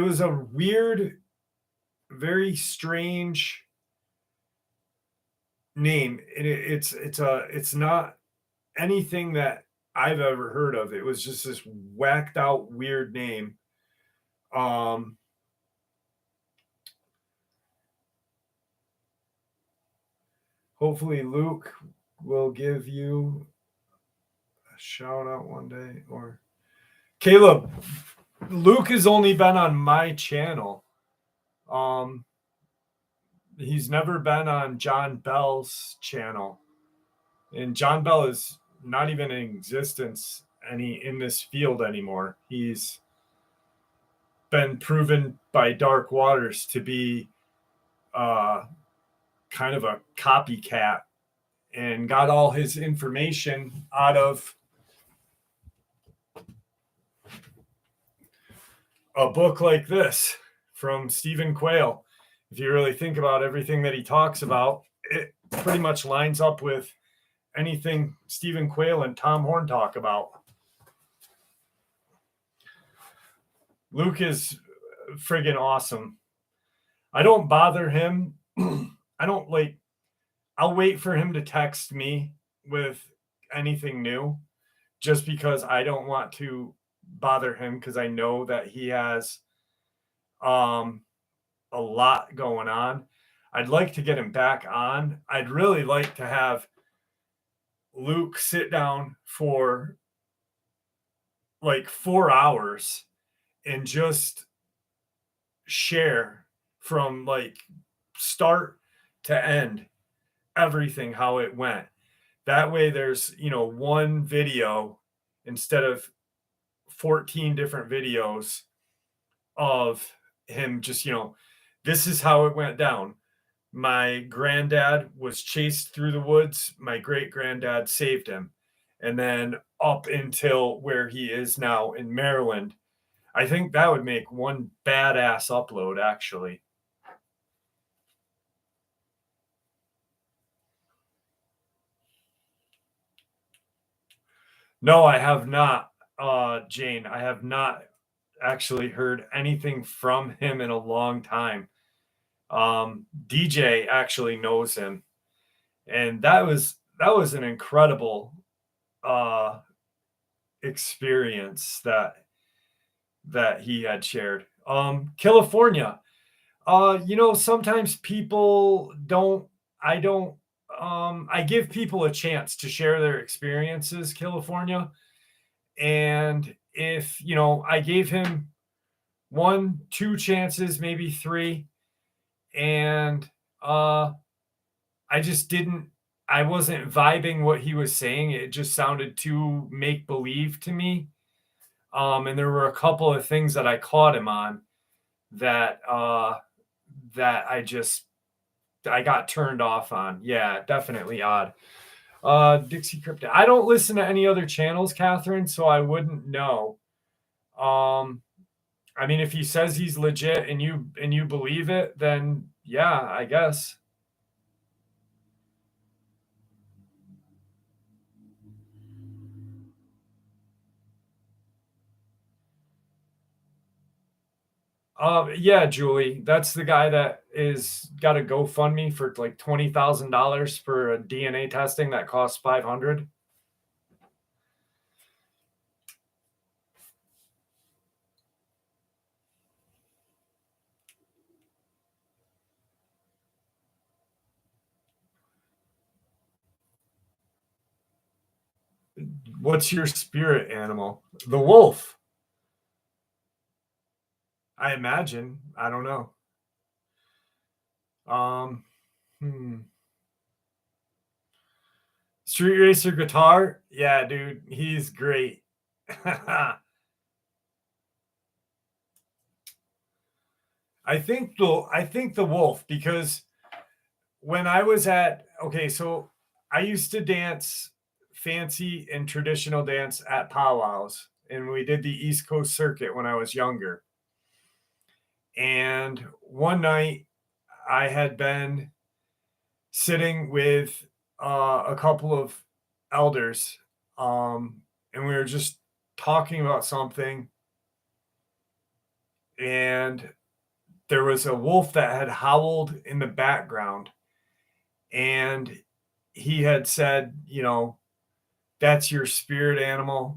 was a weird, very strange name, and it's not anything that I've ever heard of. It was just this whacked out weird name. Hopefully Luke will give you a shout out one day, or Caleb. Luke has only been on my channel. He's never been on John Bell's channel, and John Bell is not even in existence in this field anymore. He's been proven by Dark Waters to be kind of a copycat, and got all his information out of a book like this from Stephen Quayle, if you really think about everything that he talks about, it pretty much lines up with anything Stephen Quayle and Tom Horn talk about. Luke is friggin' awesome. I don't bother him. I don't like, I'll wait for him to text me with anything new just because I don't want to bother him because I know that he has a lot going on. I'd like to get him back on. I'd really like to have Luke sit down for like 4 hours and just share from like start to end everything how it went. That way there's, one video instead of 14 different videos of him just, this is how it went down. My granddad was chased through the woods. My great granddad saved him. And then up until where he is now in Maryland. I think that would make one badass upload, actually. No, I have not, Jane. I have not actually heard anything from him in a long time. DJ actually knows him, and that was an incredible experience that he had shared. California. Sometimes people don't. I don't. I give people a chance to share their experiences. California, and if I gave him 1, 2 chances, maybe 3, and I just didn't. I wasn't vibing what he was saying. It just sounded too make believe to me. And there were a couple of things that I caught him on that that I got turned off on. Yeah, definitely odd. Dixie Cryptid. I don't listen to any other channels, Catherine, so I wouldn't know. I mean, if he says he's legit and you believe it, then yeah, I guess. Yeah, Julie, that's the guy that is got a GoFundMe for like $20,000 for a DNA testing that costs 500. What's your spirit animal? The wolf. I imagine. I don't know. Um, hmm. Street Racer guitar? Yeah, dude, he's great. I think the wolf because when I was so I used to dance fancy and traditional dance at powwows, and we did the East Coast circuit when I was younger. And one night I had been sitting with a couple of elders, and we were just talking about something, and there was a wolf that had howled in the background, and he had said, that's your spirit animal.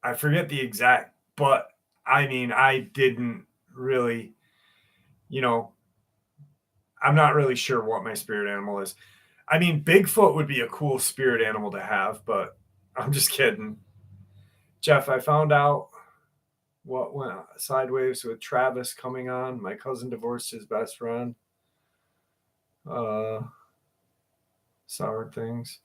I forget the exact, but I mean, I didn't really, you know, I'm not really sure what my spirit animal is. I mean, Bigfoot would be a cool spirit animal to have, but I'm just kidding. Jeff, I found out what went sideways with Travis coming on. My cousin divorced his best friend. Sour things.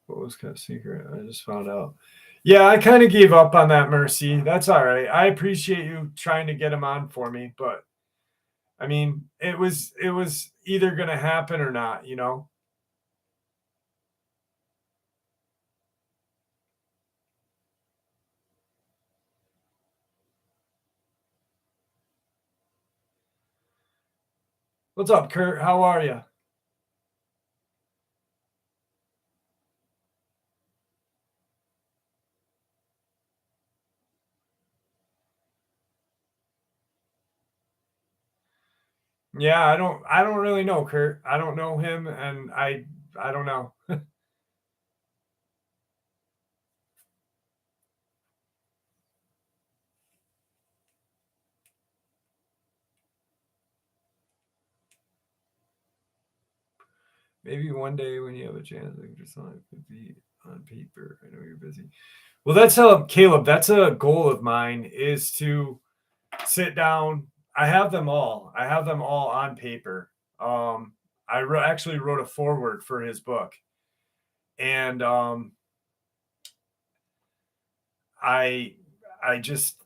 What was kept secret? I just found out. Yeah, I kind of gave up on that, Mercy. That's all right. I appreciate you trying to get him on for me, but I mean, it was either going to happen or not. What's up, Kurt? How are you? Yeah, I don't really know, Kurt. I don't know him, and I don't know. Maybe one day when you have a chance, I can just want to be on paper. I know you're busy. Well, that's Caleb. That's a goal of mine is to sit down. I have them all. I have them all on paper. Actually wrote a foreword for his book, and I I just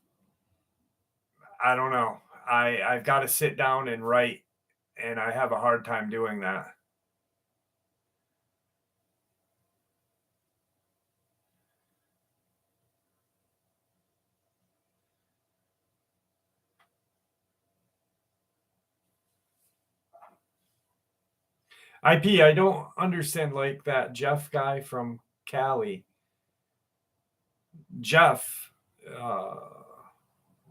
I don't know. I've got to sit down and write, and I have a hard time doing that. I don't understand like that Jeff guy from Cali. Jeff, uh,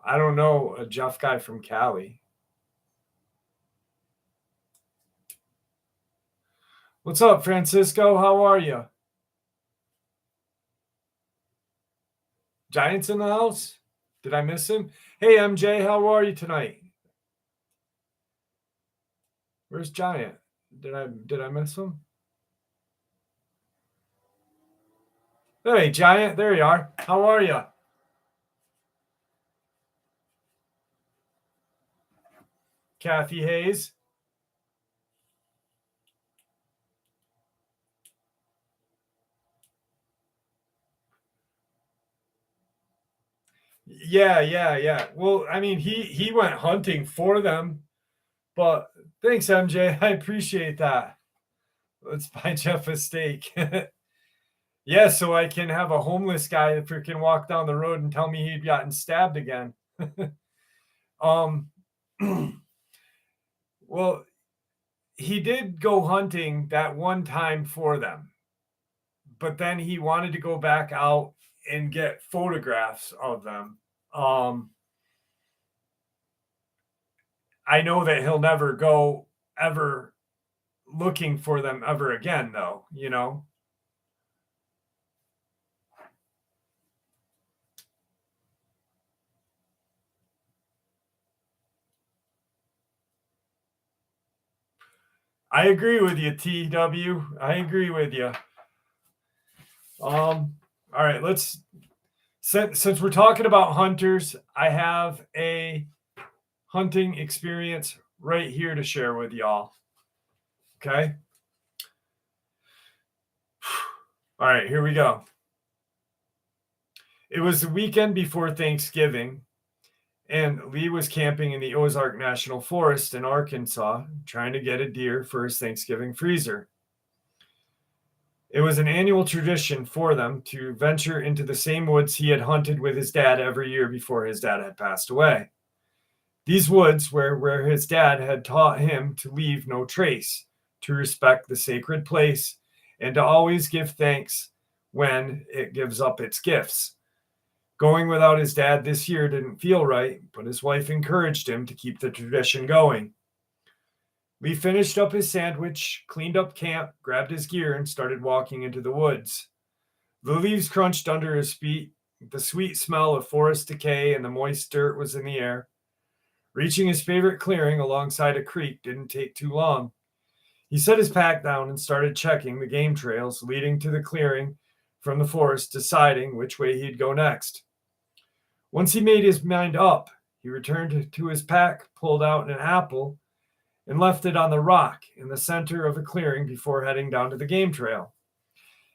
I don't know a Jeff guy from Cali. What's up, Francisco? How are you? Giants in the house? Did I miss him? Hey, MJ, how are you tonight? Where's Giant? Did I miss him? Hey, Giant, there you are. How are you? Kathy Hayes. Yeah. Well, I mean, he went hunting for them, but thanks, MJ. I appreciate that. Let's buy Jeff a steak. Yeah, so I can have a homeless guy that freaking walk down the road and tell me he'd gotten stabbed again. um, well, he did go hunting that one time for them, but then he wanted to go back out and get photographs of them. Um, I know that he'll never go ever looking for them ever again, though, you know? I agree with you, TW. I agree with you. All right, let's since we're talking about hunters, I have a hunting experience right here to share with y'all. Okay. All right, here we go. It was the weekend before Thanksgiving, and Lee was camping in the Ozark National Forest in Arkansas, trying to get a deer for his Thanksgiving freezer. It was an annual tradition for them to venture into the same woods he had hunted with his dad every year before his dad had passed away. These woods were where his dad had taught him to leave no trace, to respect the sacred place, and to always give thanks when it gives up its gifts. Going without his dad this year didn't feel right, but his wife encouraged him to keep the tradition going. Lee finished up his sandwich, cleaned up camp, grabbed his gear, and started walking into the woods. The leaves crunched under his feet. The sweet smell of forest decay and the moist dirt was in the air. Reaching his favorite clearing alongside a creek didn't take too long. He set his pack down and started checking the game trails leading to the clearing from the forest, deciding which way he'd go next. Once he made his mind up, he returned to his pack, pulled out an apple, and left it on the rock in the center of the clearing before heading down to the game trail.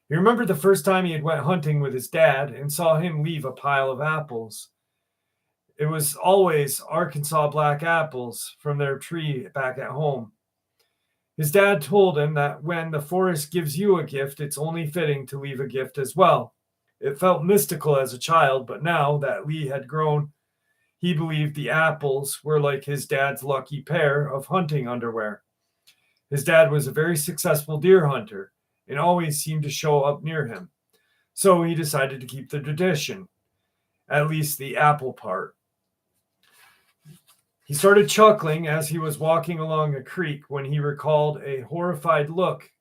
He remembered the first time he had went hunting with his dad and saw him leave a pile of apples. It was always Arkansas black apples from their tree back at home. His dad told him that when the forest gives you a gift, it's only fitting to leave a gift as well. It felt mystical as a child, but now that Lee had grown, he believed the apples were like his dad's lucky pair of hunting underwear. His dad was a very successful deer hunter and always seemed to show up near him. So he decided to keep the tradition, at least the apple part. He started chuckling as he was walking along a creek when he recalled a horrified look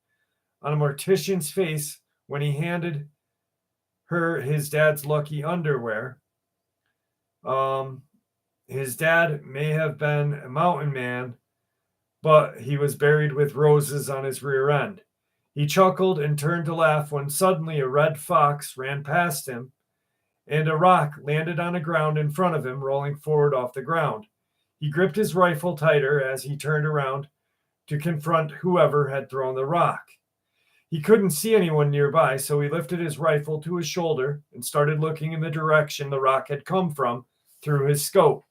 on a mortician's face when he handed her his dad's lucky underwear. His dad may have been a mountain man, but he was buried with roses on his rear end. He chuckled and turned to laugh when suddenly a red fox ran past him and a rock landed on the ground in front of him, rolling forward off the ground. He gripped his rifle tighter as he turned around to confront whoever had thrown the rock. He couldn't see anyone nearby, so he lifted his rifle to his shoulder and started looking in the direction the rock had come from through his scope.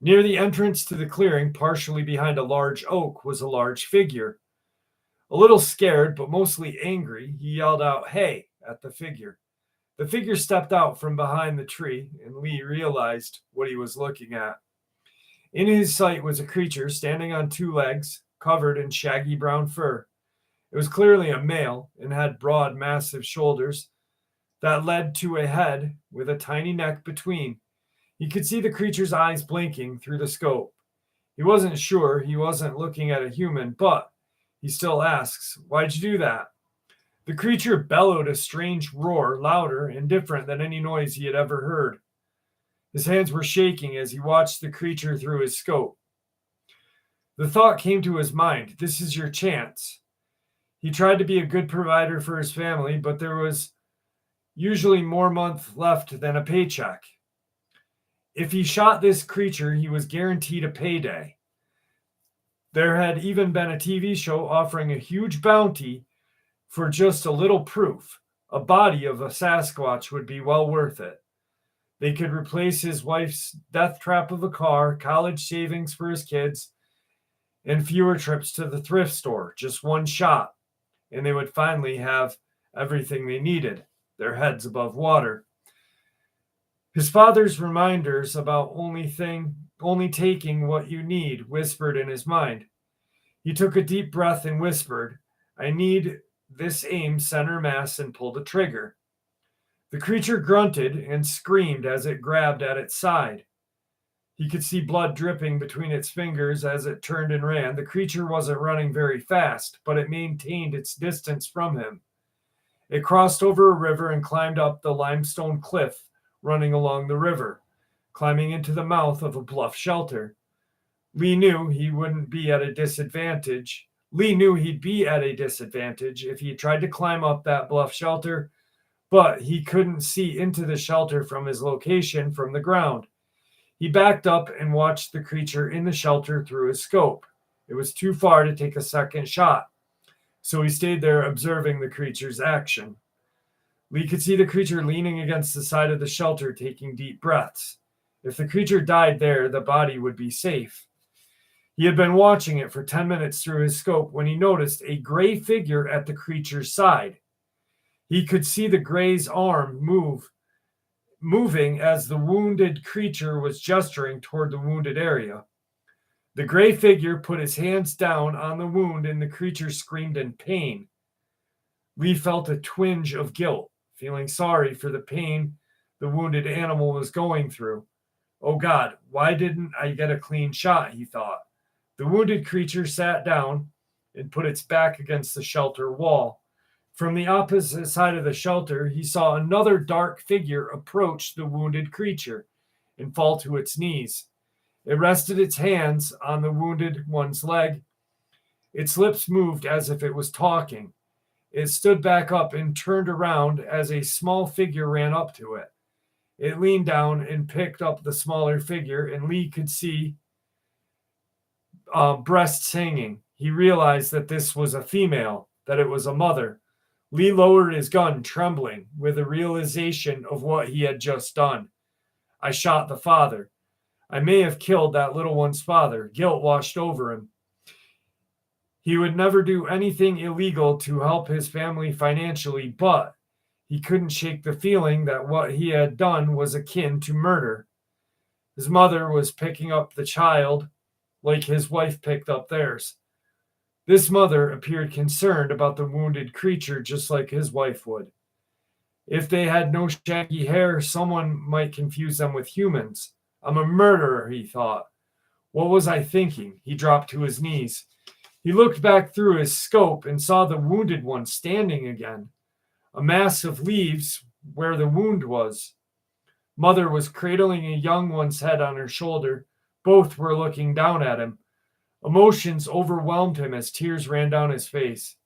Near the entrance to the clearing, partially behind a large oak, was a large figure. A little scared, but mostly angry, he yelled out, "Hey," at the figure. The figure stepped out from behind the tree, and Lee realized what he was looking at. In his sight was a creature standing on two legs, covered in shaggy brown fur. It was clearly a male and had broad, massive shoulders that led to a head with a tiny neck between. He could see the creature's eyes blinking through the scope. He wasn't sure he wasn't looking at a human, but he still asks, "Why'd you do that?" The creature bellowed a strange roar, louder and different than any noise he had ever heard. His hands were shaking as he watched the creature through his scope. The thought came to his mind, this is your chance. He tried to be a good provider for his family, but there was usually more month left than a paycheck. If he shot this creature, he was guaranteed a payday. There had even been a TV show offering a huge bounty for just a little proof. A body of a Sasquatch would be well worth it. They could replace his wife's death trap of a car, college savings for his kids, and fewer trips to the thrift store. Just one shot, and they would finally have everything they needed, their heads above water. His father's reminders about only taking what you need whispered in his mind. He took a deep breath and whispered, "I need this aim center mass," and pulled the trigger. The creature grunted and screamed as it grabbed at its side. He could see blood dripping between its fingers as it turned and ran. The creature wasn't running very fast, but it maintained its distance from him. It crossed over a river and climbed up the limestone cliff running along the river, climbing into the mouth of a bluff shelter. Lee knew he'd be at a disadvantage if he tried to climb up that bluff shelter, but he couldn't see into the shelter from his location from the ground. He backed up and watched the creature in the shelter through his scope. It was too far to take a second shot, so he stayed there observing the creature's action. Lee could see the creature leaning against the side of the shelter, taking deep breaths. If the creature died there, the body would be safe. He had been watching it for 10 minutes through his scope when he noticed a gray figure at the creature's side. He could see the gray's arm moving as the wounded creature was gesturing toward the wounded area. The gray figure put his hands down on the wound and the creature screamed in pain. Lee felt a twinge of guilt, feeling sorry for the pain the wounded animal was going through. Oh God, why didn't I get a clean shot, he thought. The wounded creature sat down and put its back against the shelter wall. From the opposite side of the shelter, he saw another dark figure approach the wounded creature and fall to its knees. It rested its hands on the wounded one's leg. Its lips moved as if it was talking. It stood back up and turned around as a small figure ran up to it. It leaned down and picked up the smaller figure, and Lee could see breasts hanging. He realized that this was a female, that it was a mother. Lee lowered his gun, trembling with the realization of what he had just done. I shot the father. I may have killed that little one's father. Guilt washed over him. He would never do anything illegal to help his family financially, but he couldn't shake the feeling that what he had done was akin to murder. His mother was picking up the child like his wife picked up theirs. This mother appeared concerned about the wounded creature just like his wife would. If they had no shaggy hair, someone might confuse them with humans. I'm a murderer, he thought. What was I thinking? He dropped to his knees. He looked back through his scope and saw the wounded one standing again, a mass of leaves where the wound was. Mother was cradling a young one's head on her shoulder. Both were looking down at him. Emotions overwhelmed him as tears ran down his face.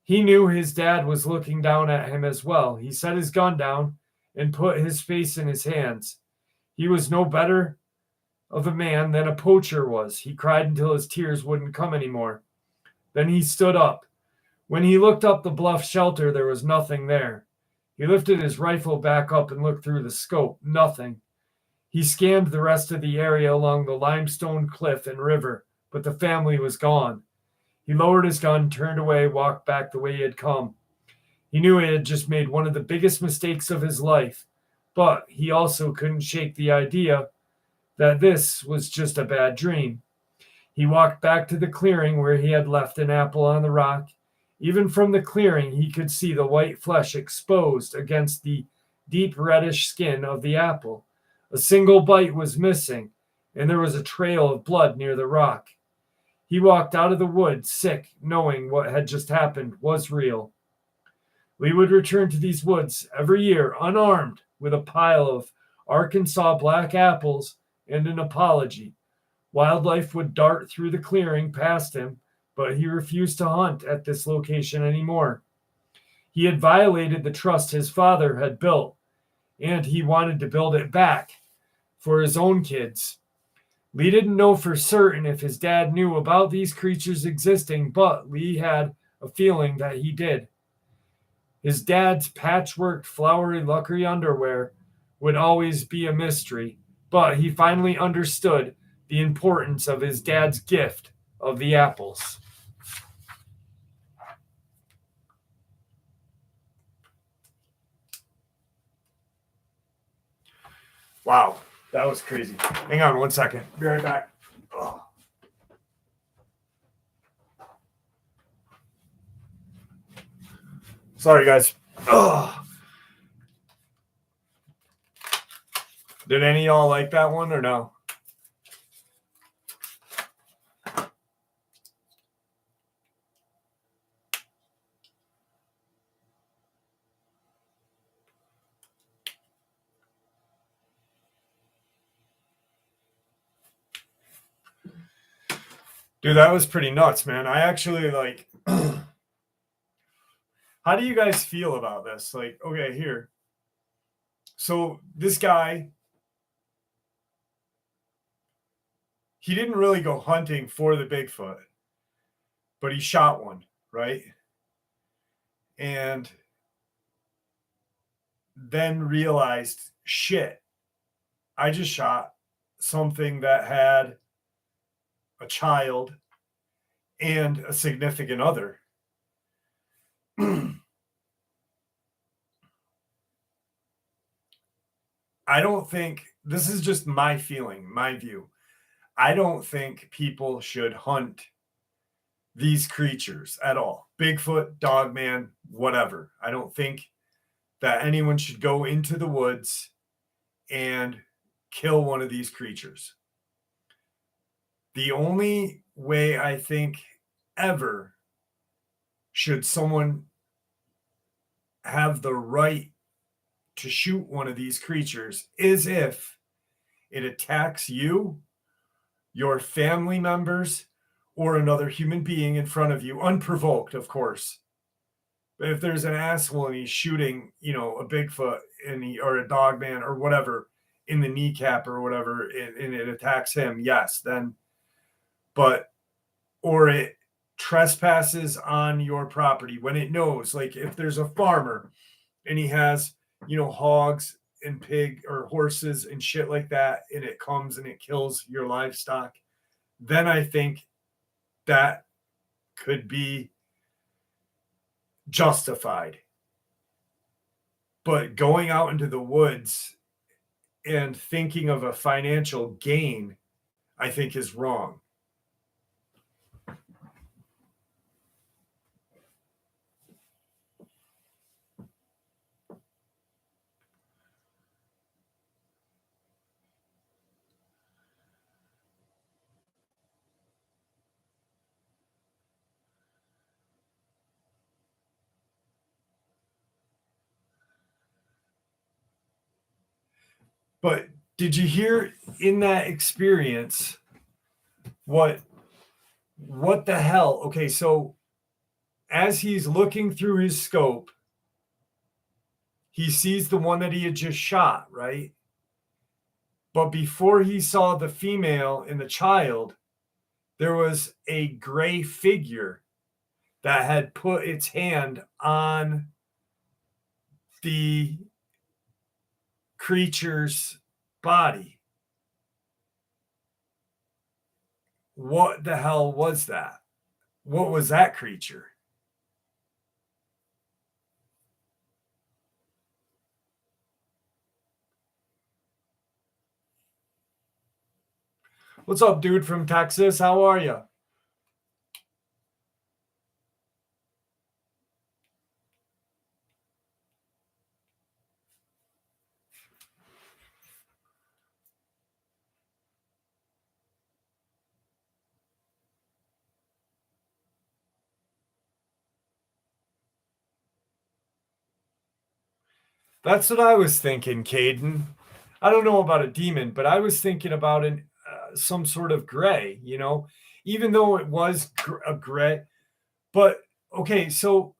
He knew his dad was looking down at him as well. He set his gun down and put his face in his hands. He was no better of a man than a poacher was. He cried until his tears wouldn't come anymore. Then he stood up. When he looked up the bluff shelter, there was nothing there. He lifted his rifle back up and looked through the scope. Nothing. He scanned the rest of the area along the limestone cliff and river, but the family was gone. He lowered his gun, turned away, walked back the way he had come. He knew he had just made one of the biggest mistakes of his life, but he also couldn't shake the idea that this was just a bad dream. He walked back to the clearing where he had left an apple on the rock. Even from the clearing, he could see the white flesh exposed against the deep reddish skin of the apple. A single bite was missing, and there was a trail of blood near the rock. He walked out of the woods, sick, knowing what had just happened was real. Lee would return to these woods every year, unarmed, with a pile of Arkansas black apples and an apology. Wildlife would dart through the clearing past him, but he refused to hunt at this location anymore. He had violated the trust his father had built, and he wanted to build it back for his own kids. Lee didn't know for certain if his dad knew about these creatures existing, but Lee had a feeling that he did. His dad's patchwork, flowery, luckery underwear would always be a mystery, but he finally understood the importance of his dad's gift of the apples. Wow, that was crazy. Hang on one second. Be right back. Ugh. Sorry, guys. Ugh. Did any of y'all like that one or no? Dude, that was pretty nuts, man. I actually like. How do you guys feel about this? Like, okay, here. So this guy, he didn't really go hunting for the Bigfoot, but he shot one, right? And then realized, shit, I just shot something that had a child and a significant other. I don't think, this is just my feeling, my view. I don't think people should hunt these creatures at all. Bigfoot, Dogman, whatever. I don't think that anyone should go into the woods and kill one of these creatures. The only way I think ever should someone have the right to shoot one of these creatures is if it attacks you, your family members, or another human being in front of you, unprovoked, of course. But if there's an asshole and he's shooting, a Bigfoot or a Dogman or whatever in the kneecap or whatever, and it attacks him, yes, then, or it trespasses on your property when it knows, like if there's a farmer and he has, hogs and pig or horses and shit like that, and it comes and it kills your livestock, then I think that could be justified. But going out into the woods and thinking of a financial gain, I think is wrong. But did you hear in that experience what the hell? Okay, so as he's looking through his scope, he sees the one that he had just shot, right? But before he saw the female and the child, there was a gray figure that had put its hand on the creature's body. What the hell was that? What was that creature? What's up, dude from Texas? How are you? That's what I was thinking, Caden. I don't know about a demon, but I was thinking about some sort of gray, even though it was a gray. But okay, so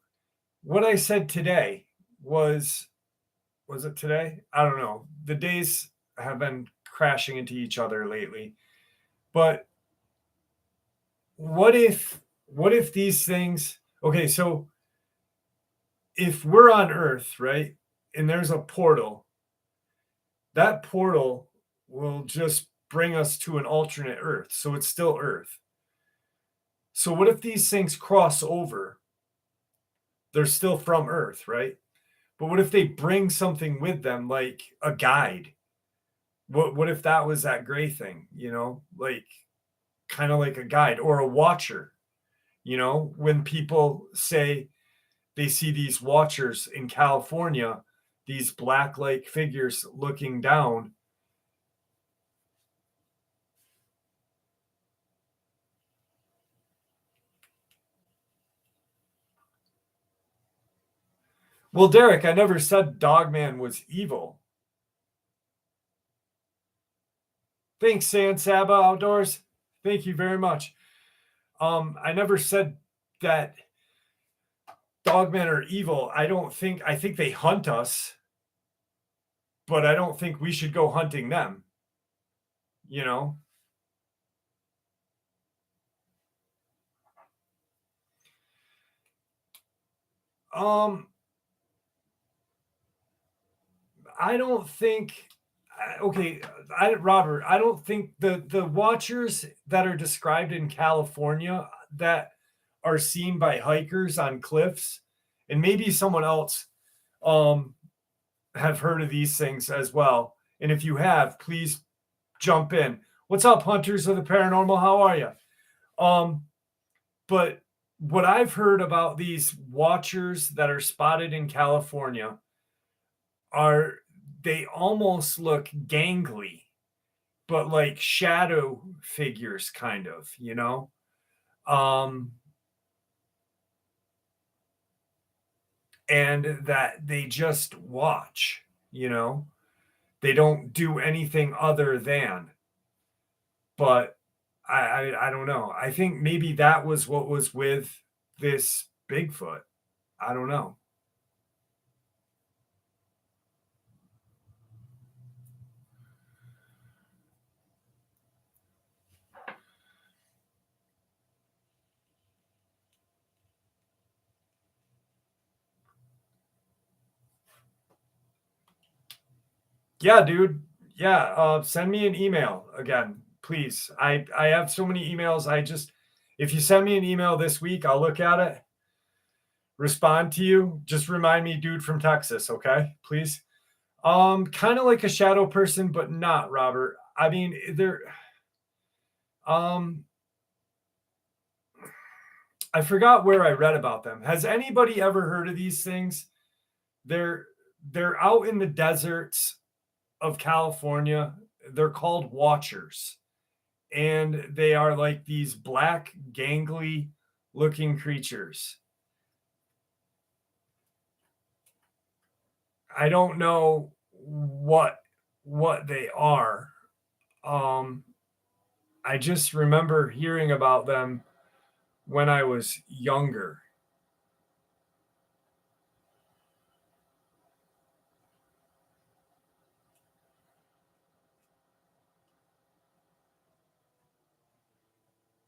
what I said today was it today? I don't know. The days have been crashing into each other lately. But what if these things, okay, so if we're on Earth, right, and there's a portal, that portal will just bring us to an alternate Earth. So it's still Earth. So what if these things cross over? They're still from Earth, right? But what if they bring something with them, like a guide? What if that was that gray thing, like kind of like a guide or a watcher, when people say they see these watchers in California, these black like figures looking down. Well, Derek, I never said Dogman was evil. Thanks, San Saba Outdoors. Thank you very much. I never said that dogmen are evil. I think they hunt us, but I don't think we should go hunting them, you know? Um, I don't think okay, Robert, I don't think the watchers that are described in California that are seen by hikers on cliffs, and maybe someone else um have heard of these things as well. And if you have, please jump in. What's up, hunters of the paranormal? How are you? Um, but what I've heard about these watchers that are spotted in California are they almost look gangly, but like shadow figures, kind of, Um, and that they just watch, they don't do anything other than. But I don't know. I think maybe that was what was with this Bigfoot. I don't know. Yeah, dude. Yeah, send me an email again, please. I have so many emails. If you send me an email this week, I'll look at it, respond to you. Just remind me, dude from Texas, okay? Please. Kind of like a shadow person, but not, Robert. I mean, um I forgot where I read about them. Has anybody ever heard of these things? They're they're out in the deserts of California. They're called watchers. And they are like these black, gangly looking creatures. I don't know what what they are. I just remember hearing about them when I was younger.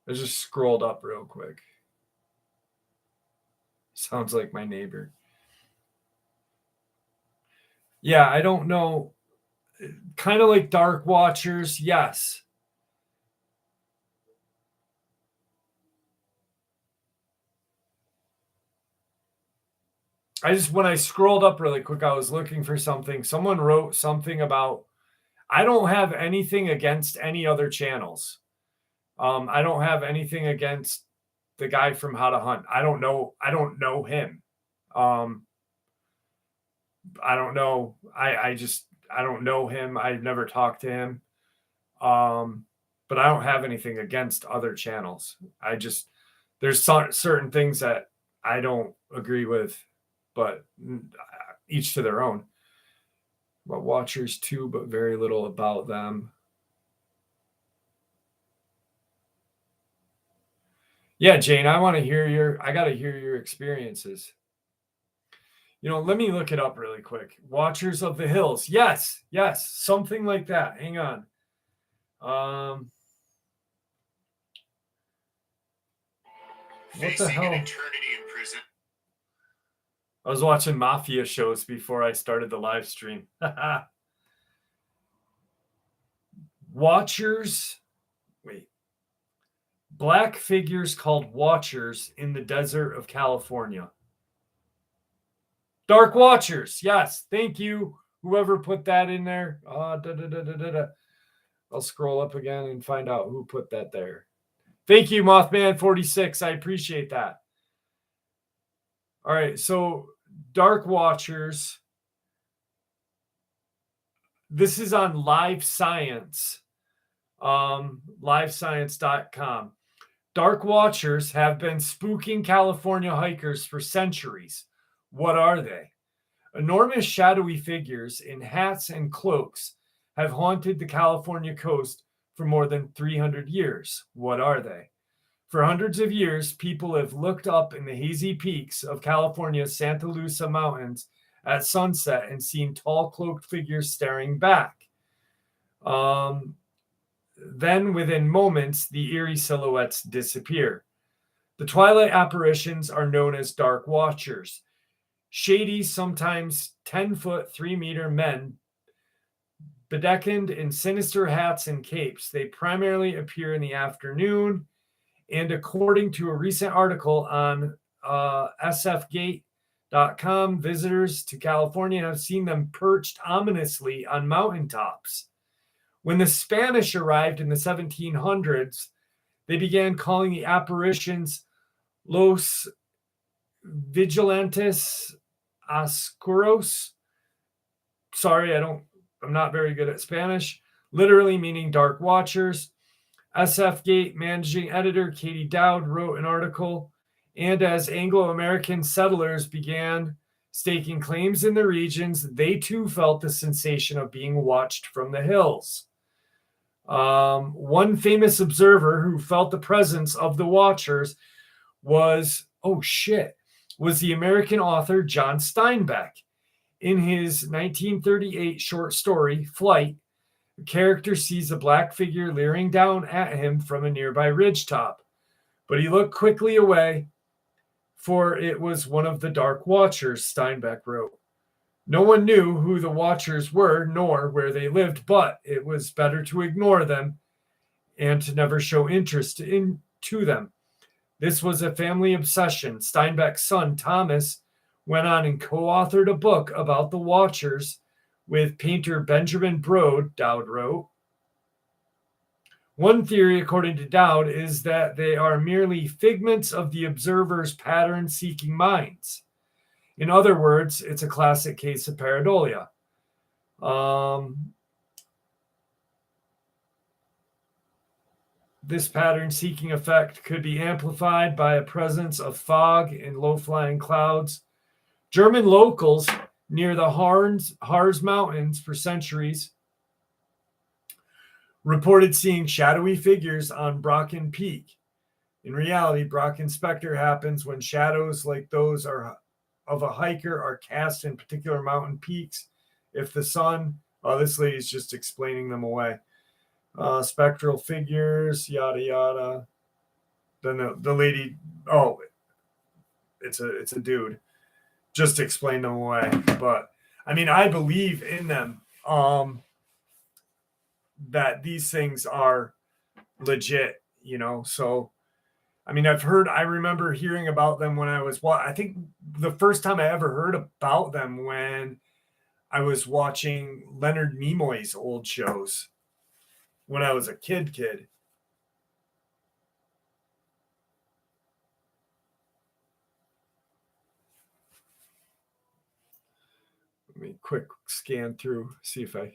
I just scrolled up real quick. Sounds like my neighbor. Yeah, I don't know. Kind of like Dark Watchers, yes. When I scrolled up really quick, I was looking for something. Someone wrote something about, I don't have anything against any other channels. I don't have anything against the guy from How to Hunt. I don't know him. I don't know. I don't know him. I've never talked to him. But I don't have anything against other channels. There's certain things that I don't agree with, but each to their own. But watchers too, but very little about them. Yeah, Jane, I got to hear your experiences. Let me look it up really quick. Watchers of the Hills. Yes, something like that. Hang on. What the hell? An eternity in prison. I was watching mafia shows before I started the live stream. Watchers. Wait. Black figures called Watchers in the desert of California. Dark Watchers. Yes. Thank you. Whoever put that in there. I'll scroll up again and find out who put that there. Thank you, Mothman46. I appreciate that. All right. So Dark Watchers. This is on Live Science. Livescience.com. Dark Watchers have been spooking California hikers for centuries. What are they? Enormous shadowy figures in hats and cloaks have haunted the California coast for more than 300 years. What are they? For hundreds of years, people have looked up in the hazy peaks of California's Santa Lucia Mountains at sunset and seen tall cloaked figures staring back. Then, within moments, the eerie silhouettes disappear. The twilight apparitions are known as Dark Watchers. Shady, sometimes 10-foot, 3-meter men, bedecked in sinister hats and capes. They primarily appear in the afternoon, and according to a recent article on sfgate.com, visitors to California have seen them perched ominously on mountaintops. When the Spanish arrived in the 1700s, they began calling the apparitions Los Vigilantes Oscuros. Sorry, I'm not very good at Spanish. Literally meaning dark watchers. SFGate managing editor Katie Dowd wrote an article, and as Anglo-American settlers began staking claims in the regions, they too felt the sensation of being watched from the hills. One famous observer who felt the presence of the watchers was the American author John Steinbeck. In his 1938 short story, Flight, the character sees a black figure leering down at him from a nearby ridgetop, but he looked quickly away, for it was one of the Dark Watchers, Steinbeck wrote. No one knew who the Watchers were, nor where they lived, but it was better to ignore them and to never show interest into them. This was a family obsession. Steinbeck's son, Thomas, went on and co-authored a book about the Watchers with painter Benjamin Brode, Dowd wrote. One theory, according to Dowd, is that they are merely figments of the observer's pattern-seeking minds. In other words, it's a classic case of pareidolia. This pattern-seeking effect could be amplified by a presence of fog and low-flying clouds. German locals near the Harz Mountains for centuries reported seeing shadowy figures on Brocken Peak. In reality, Brocken Spectre happens when shadows like those of a hiker are cast in particular mountain peaks. If the sun, oh, this lady's just explaining them away. Spectral figures, yada yada. Then the lady, oh, it's a dude. Just explain them away. But I mean, I believe in them. That these things are legit, you know. So I mean, I remember hearing about them when I was, well, I think the first time I ever heard about them when I was watching Leonard Nimoy's old shows when I was a kid. Let me quick scan through, see if I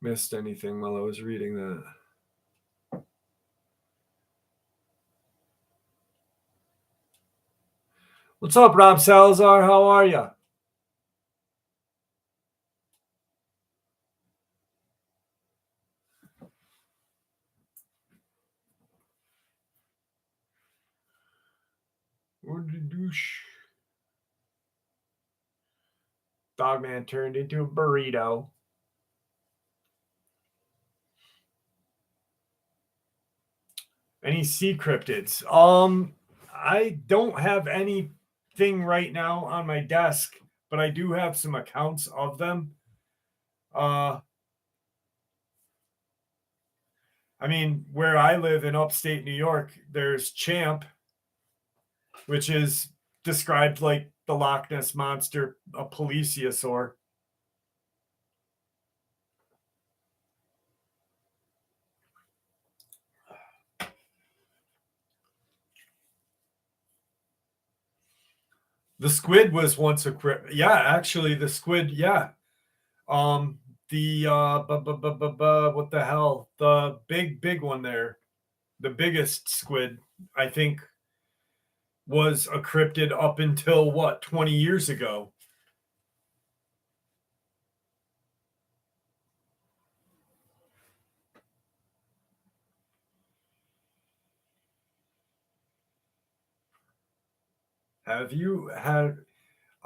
missed anything while I was reading that. What's up, Rob Salazar? How are you? Dogman turned into a burrito. Any sea cryptids? I don't have anything right now on my desk, but I do have some accounts of them. I mean, where I live in upstate New York, there's Champ, which is described like the Loch Ness monster, a plesiosaur. The squid was once a cryptid. Yeah, actually, the squid. Yeah. The what the hell? The big one there, the biggest squid, I think, was a cryptid up until what, 20 years ago. Have you had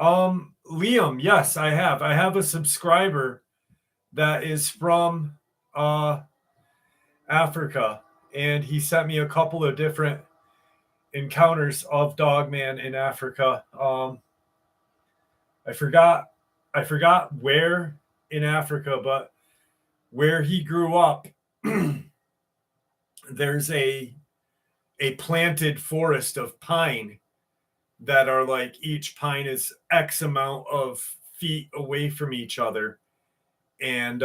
Liam? Yes, I have. I have a subscriber that is from Africa, and he sent me a couple of different encounters of Dogman in Africa. I forgot where in Africa, but where he grew up, there's a planted forest of pine that are like, each pine is X amount of feet away from each other. And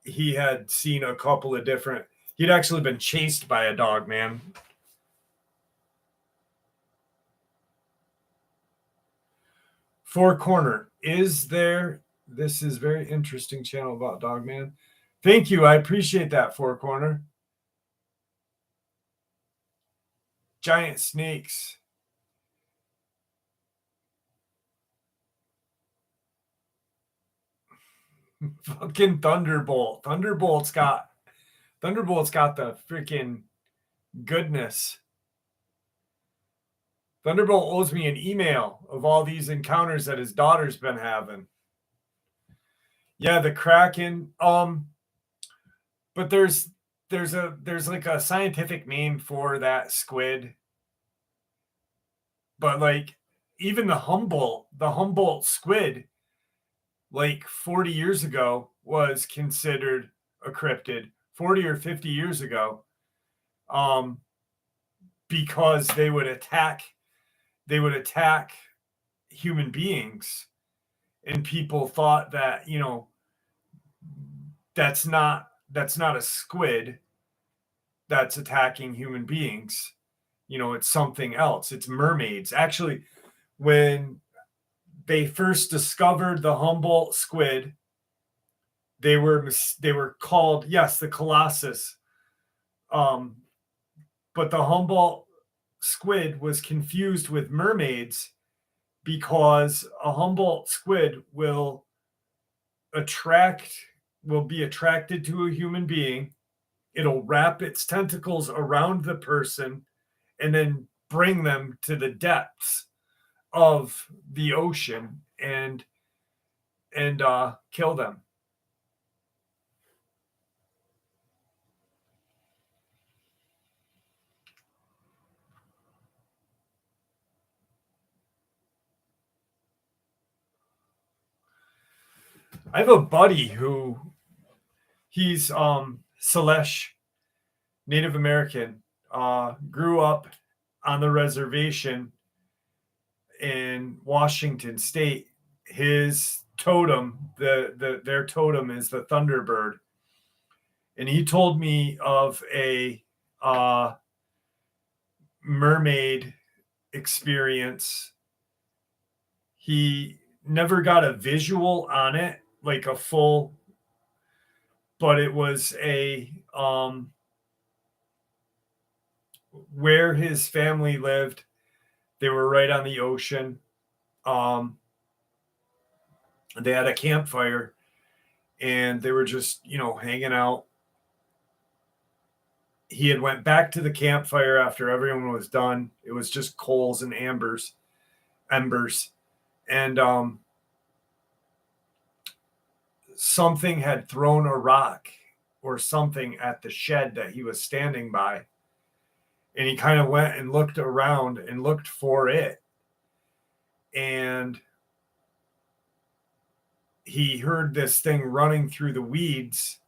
he had seen a couple of different, he'd actually been chased by a dog, man. Four Corner. Is there, this is very interesting channel about Dogman. Thank you. I appreciate that, Four Corner. Giant snakes. Fucking Thunderbolt. Thunderbolt's got the freaking goodness. Thunderbolt owes me an email of all these encounters that his daughter's been having. Yeah, the Kraken. But there's like a scientific name for that squid. But like, even the Humboldt squid, like 40 years ago, was considered a cryptid. 40 or 50 years ago. Because they would attack human beings, and people thought that, you know, that's not a squid that's attacking human beings. You know, it's something else. It's mermaids. Actually, when they first discovered the Humboldt squid, they were called, yes, the Colossus. But the Humboldt squid was confused with mermaids because a Humboldt squid will attract will be attracted to a human being. It'll wrap its tentacles around the person and then bring them to the depths of the ocean and kill them. I have a buddy who he's Salish, Native American, grew up on the reservation in Washington State. His totem, their totem is the Thunderbird. And he told me of a mermaid experience. He never got a visual on it, like a full, but it was a where his family lived. They were right on the ocean. They had a campfire and they were just, hanging out. He had went back to the campfire after everyone was done. It was just coals and embers. And something had thrown a rock or something at the shed that he was standing by. And he kind of went and looked around and looked for it. And he heard this thing running through the weeds.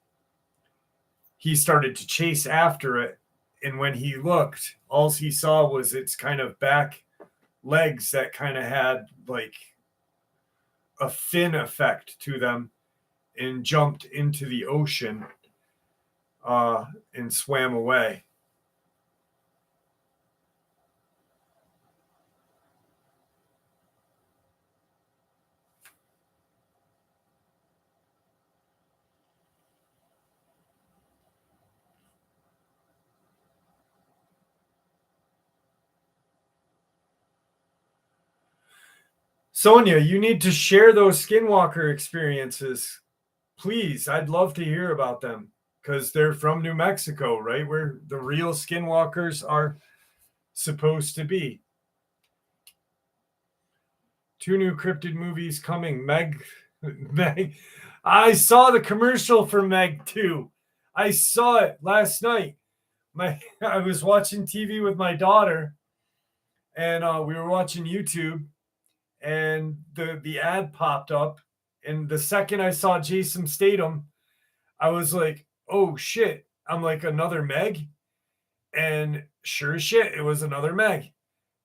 He started to chase after it. And when he looked, all he saw was its kind of back legs that kind of had like a fin effect to them, and jumped into the ocean and swam away. Sonia, you need to share those skinwalker experiences. Please, I'd love to hear about them because they're from New Mexico, right? Where the real skinwalkers are supposed to be. 2 new Cryptid movies coming. Meg. I saw the commercial for Meg 2. I saw it last night. I was watching TV with my daughter, and we were watching YouTube, and the ad popped up, and the second I saw Jason Statham, I was like, oh shit. I'm like, another Meg? And sure as shit, it was another Meg.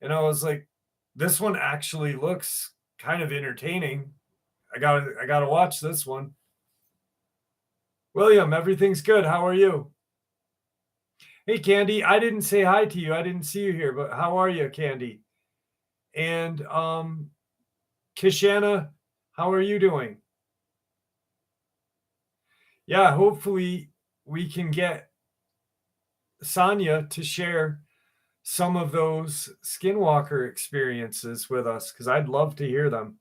And I was like, this one actually looks kind of entertaining. I gotta watch this one. William, everything's good. How are you? Hey, Candy, I didn't say hi to you. I didn't see you here, but how are you, Candy? And Kishana, how are you doing? Yeah, hopefully we can get Sonia to share some of those skinwalker experiences with us because I'd love to hear them.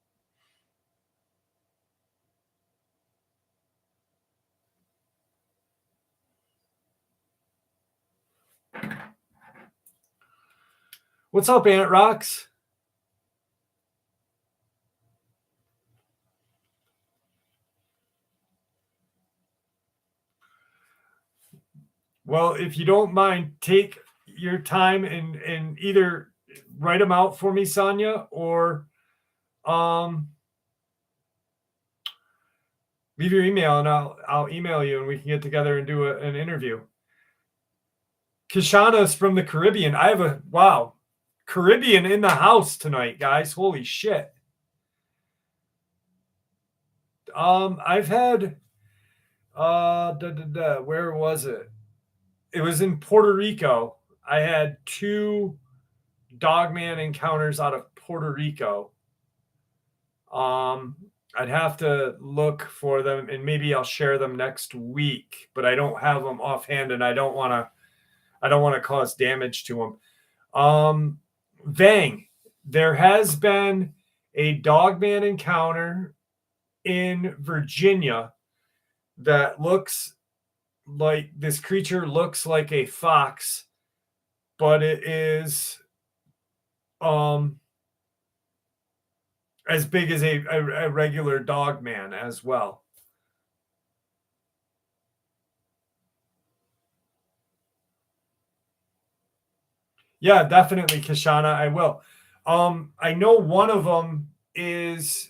What's up, Aunt Rocks? Well, if you don't mind, take your time and either write them out for me, Sonia, or leave your email and I'll email you and we can get together and do an interview. Kishana's from the Caribbean. I have Caribbean in the house tonight, guys. Holy shit. I've had where was it? It was in Puerto Rico. I had 2 Dogman encounters out of Puerto Rico. I'd have to look for them and maybe I'll share them next week, but I don't have them offhand and I don't want to cause damage to them. Vang, there has been a Dogman encounter in Virginia that looks like this creature looks like a fox, but it is um as big as a regular Dogman as well. Yeah, definitely, Kashana. I will. I know one of them is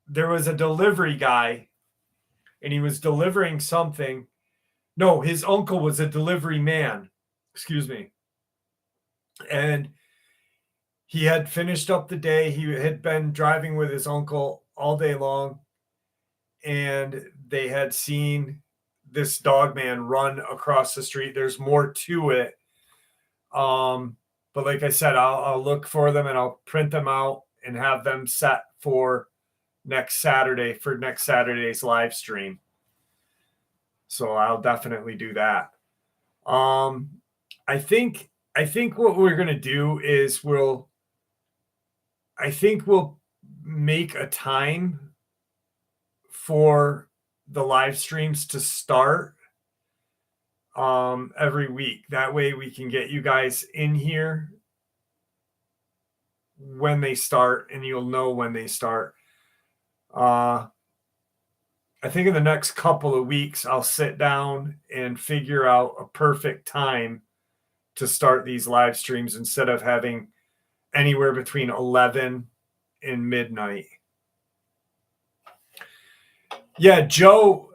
there was a delivery guy and he was delivering something. No, his uncle was a delivery man. Excuse me. And he had finished up the day. He had been driving with his uncle all day long, and they had seen this dog man run across the street. There's more to it. But like I said, I'll look for them and I'll print them out and have them set for next Saturday's live stream. So I'll definitely do that. Um, I think what we're gonna do is we'll make a time for the live streams to start every week. That way we can get you guys in here when they start and you'll know when they start. I think in the next couple of weeks I'll sit down and figure out a perfect time to start these live streams instead of having anywhere between 11 and midnight. Yeah, Joe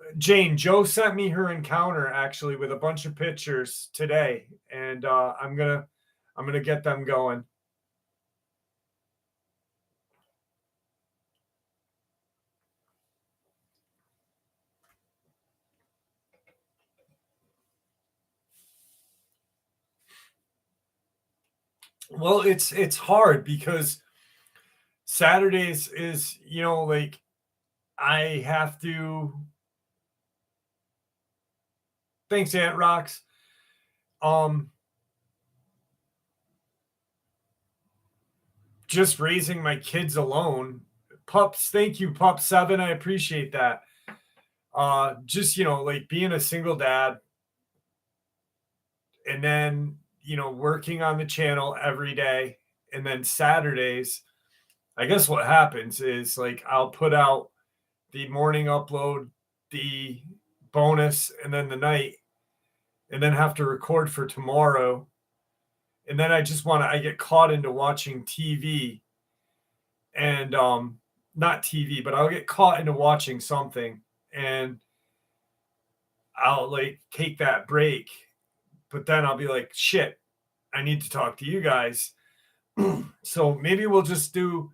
sent me her encounter actually with a bunch of pictures today, and I'm gonna get them going. Well, it's hard because Saturdays is, like I have to. Thanks, Aunt Rocks. Just raising my kids alone. Pups, thank you, Pup7. I appreciate that. Just, like being a single dad and then, working on the channel every day. And then Saturdays, I guess what happens is like I'll put out the morning upload, the bonus, and then the night, and then have to record for tomorrow. And then I get caught into watching TV and not TV, but I'll get caught into watching something and I'll like take that break. But then I'll be like, shit, I need to talk to you guys. So maybe we'll just do,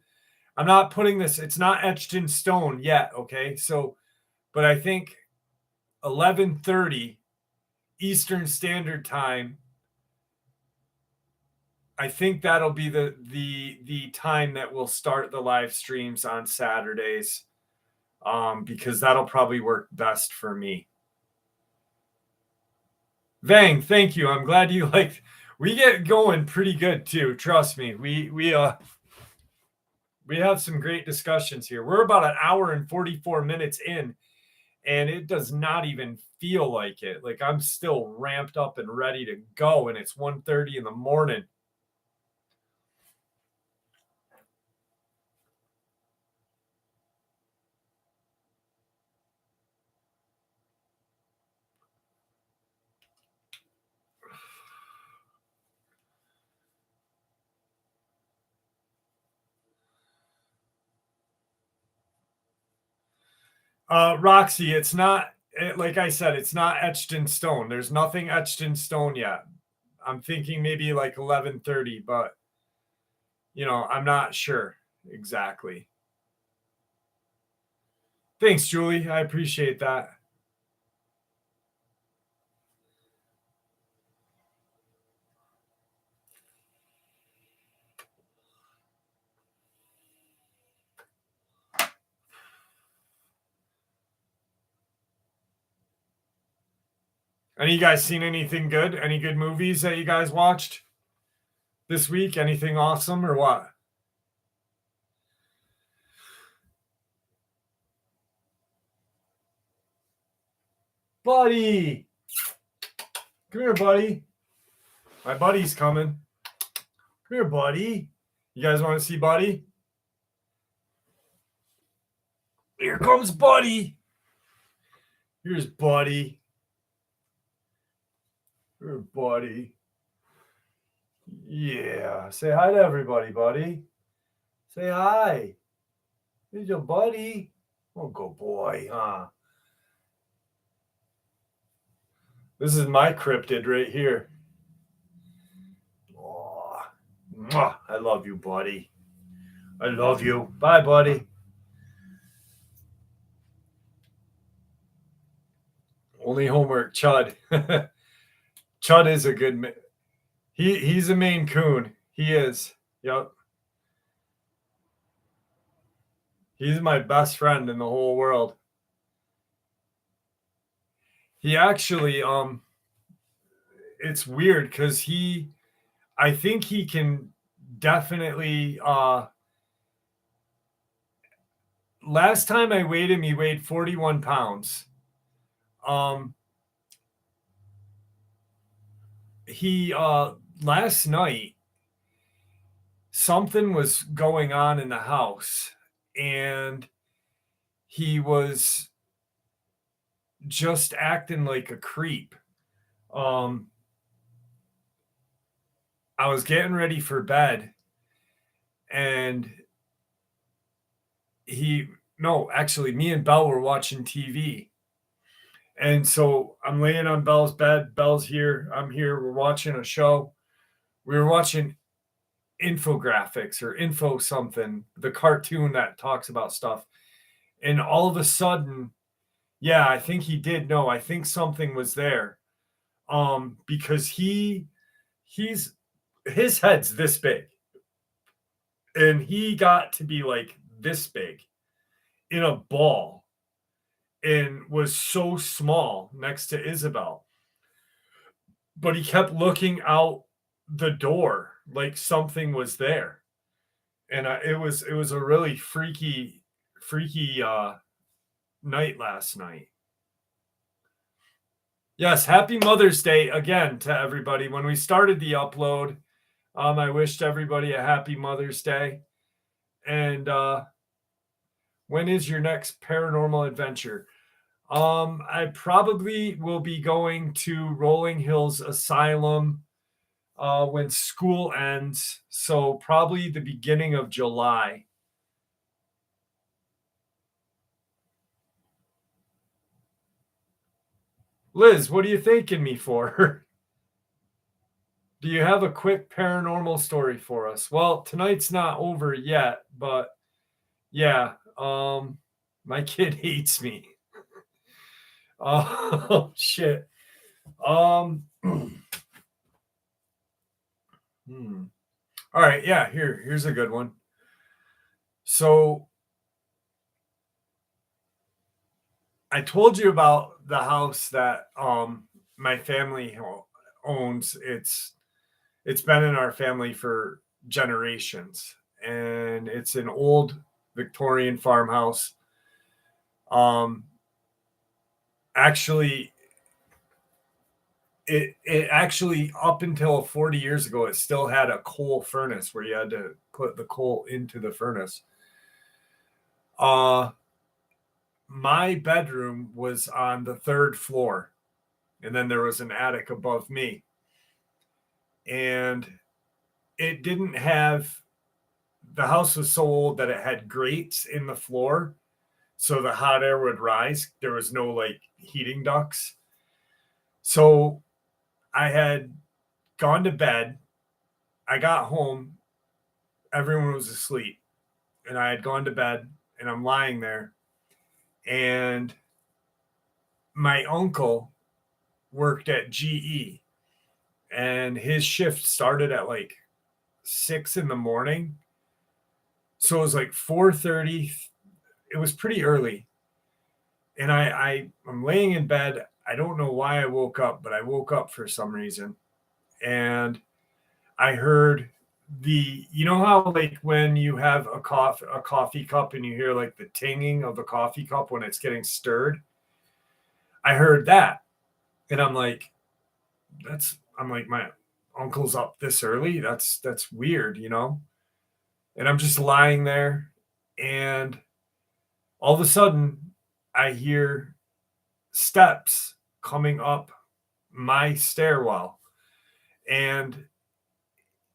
I'm not putting this, it's not etched in stone yet. Okay. So, but I think 11:30 Eastern Standard Time, I think that'll be the time that we'll start the live streams on Saturdays, because that'll probably work best for me. Vang, thank you. I'm glad you liked. We get going pretty good too. Trust me. We have some great discussions here. We're about an hour and 44 minutes in, and it does not even feel like it. Like I'm still ramped up and ready to go, and it's 1:30 in the morning. Roxy, it's not like I said, it's not etched in stone. There's nothing etched in stone yet. I'm thinking maybe like 11:30, but I'm not sure exactly. Thanks, Julie. I appreciate that. Any you guys seen anything good? Any good movies that you guys watched this week? Anything awesome or what? Buddy! Come here, buddy. My buddy's coming. Come here, buddy. You guys want to see Buddy? Here comes Buddy. Here's Buddy. Here, Buddy. Yeah. Say hi to everybody, buddy. Say hi. Here's your buddy. Oh, good boy, huh? This is my cryptid right here. Oh, mwah. I love you, buddy. I love you. Bye, buddy. Only homework, Chud. Chud is a good. He's a Maine Coon. He is. Yep. He's my best friend in the whole world. He actually, it's weird because I think he can definitely, last time I weighed him, he weighed 41 pounds. Last night, something was going on in the house and he was just acting like a creep. I was getting ready for bed and me and Belle were watching TV. And so I'm laying on Belle's bed. Belle's here. I'm here. We're watching a show. We were watching infographics or info something, the cartoon that talks about stuff. And all of a sudden, yeah, I think he did know. I think something was there. Because his head's this big. And he got to be like this big in a ball and was so small next to Isabel. But he kept looking out the door like something was there. And it was a really freaky night last night. Yes, happy Mother's Day again to everybody. When we started the upload, I wished everybody a happy Mother's Day. And when is your next paranormal adventure? I probably will be going to Rolling Hills Asylum when school ends. So probably the beginning of July. Liz, what are you thanking me for? Do you have a quick paranormal story for us? Well, tonight's not over yet, but yeah, my kid hates me. Oh shit. All right, yeah, here's a good one. So I told you about the house that my family owns. It's been in our family for generations, and it's an old Victorian farmhouse. Actually, it actually up until 40 years ago, it still had a coal furnace where you had to put the coal into the furnace. My bedroom was on the third floor, and then there was an attic above me. And it didn't have, the house was so old that it had grates in the floor, so the hot air would rise. There was no like heating ducts. So I had gone to bed. I got home. Everyone was asleep. And I had gone to bed, and I'm lying there. And my uncle worked at GE, and his shift started at like 6 in the morning. So it was like 4:30. It was pretty early. And I'm laying in bed. I don't know why I woke up, but I woke up for some reason. And I heard you know how like when you have a coffee cup and you hear like the tinging of the coffee cup when it's getting stirred? I heard that. And I'm like, my uncle's up this early. That's weird, you know? And I'm just lying there. And all of a sudden, I hear steps coming up my stairwell. And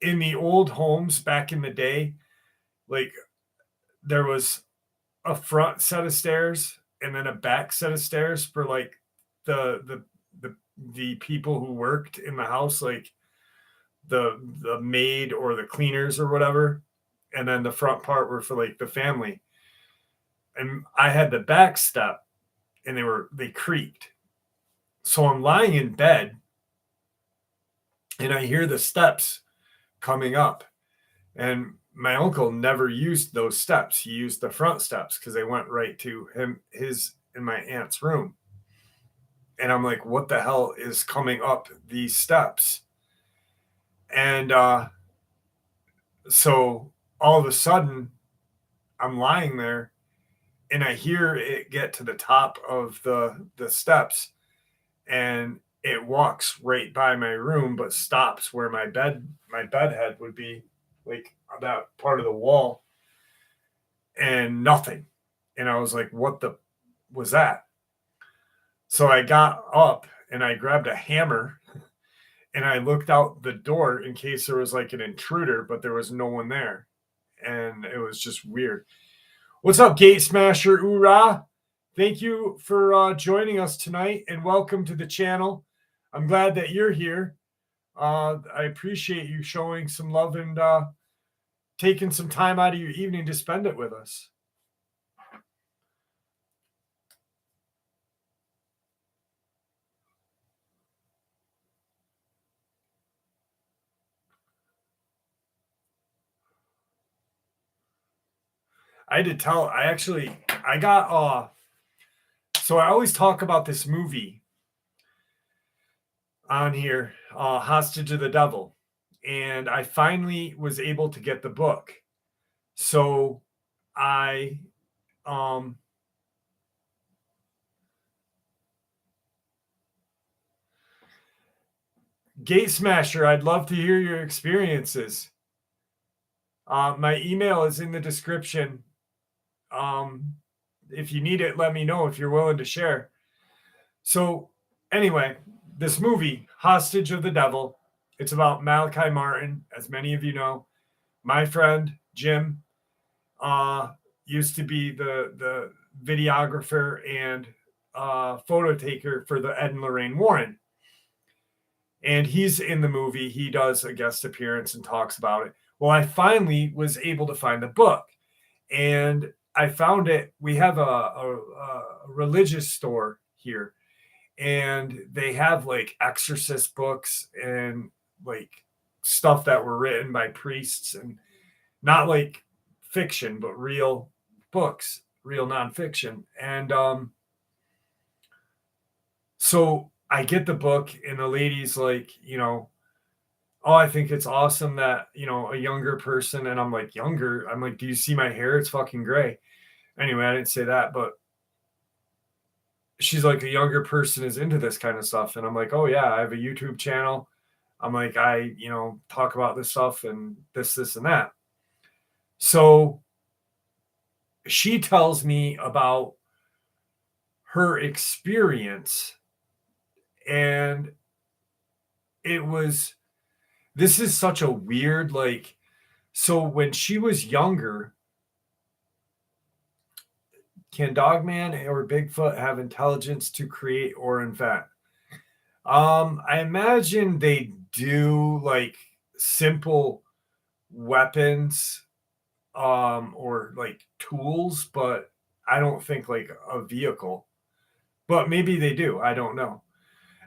in the old homes back in the day, like there was a front set of stairs and then a back set of stairs for like the the people who worked in the house, like the maid or the cleaners or whatever. And then the front part were for like the family. And I had the back step and they creaked. So I'm lying in bed and I hear the steps coming up. And my uncle never used those steps. He used the front steps because they went right to his and my aunt's room. And I'm like, what the hell is coming up these steps? And so all of a sudden, I'm lying there and I hear it get to the top of the steps and it walks right by my room, but stops where my bed head would be, like that part of the wall, and nothing. And I was like, what the was that? So I got up and I grabbed a hammer and I looked out the door in case there was like an intruder, but there was no one there. And it was just weird. What's up, Gate Smasher? Hoorah! Thank you for joining us tonight and welcome to the channel. I'm glad that you're here. I appreciate you showing some love and taking some time out of your evening to spend it with us. I got so I always talk about this movie on here, Hostage of the Devil, and I finally was able to get the book. So I Gate Smasher, I'd love to hear your experiences. My email is in the description. If you need it, let me know if you're willing to share. So anyway, this movie, Hostage of the Devil, it's about Malachi Martin, as many of you know. My friend Jim used to be the videographer and photo taker for the Ed and Lorraine Warren. And he's in the movie. He does a guest appearance and talks about it. Well, I finally was able to find the book. And I found it. We have a religious store here. And they have like exorcist books and like stuff that were written by priests, and not like fiction, but real books, real nonfiction. And so I get the book, and the lady's like, oh, I think it's awesome that, a younger person. And I'm like, younger? I'm like, do you see my hair? It's fucking gray. Anyway, I didn't say that, but she's like, a younger person is into this kind of stuff. And I'm like, oh yeah, I have a YouTube channel. I'm like, I talk about this stuff and this and that. So she tells me about her experience, and this is such a weird, like, so when she was younger, can Dogman or Bigfoot have intelligence to create or invent? I imagine they do, like simple weapons, or like tools, but I don't think like a vehicle. But maybe they do. I don't know.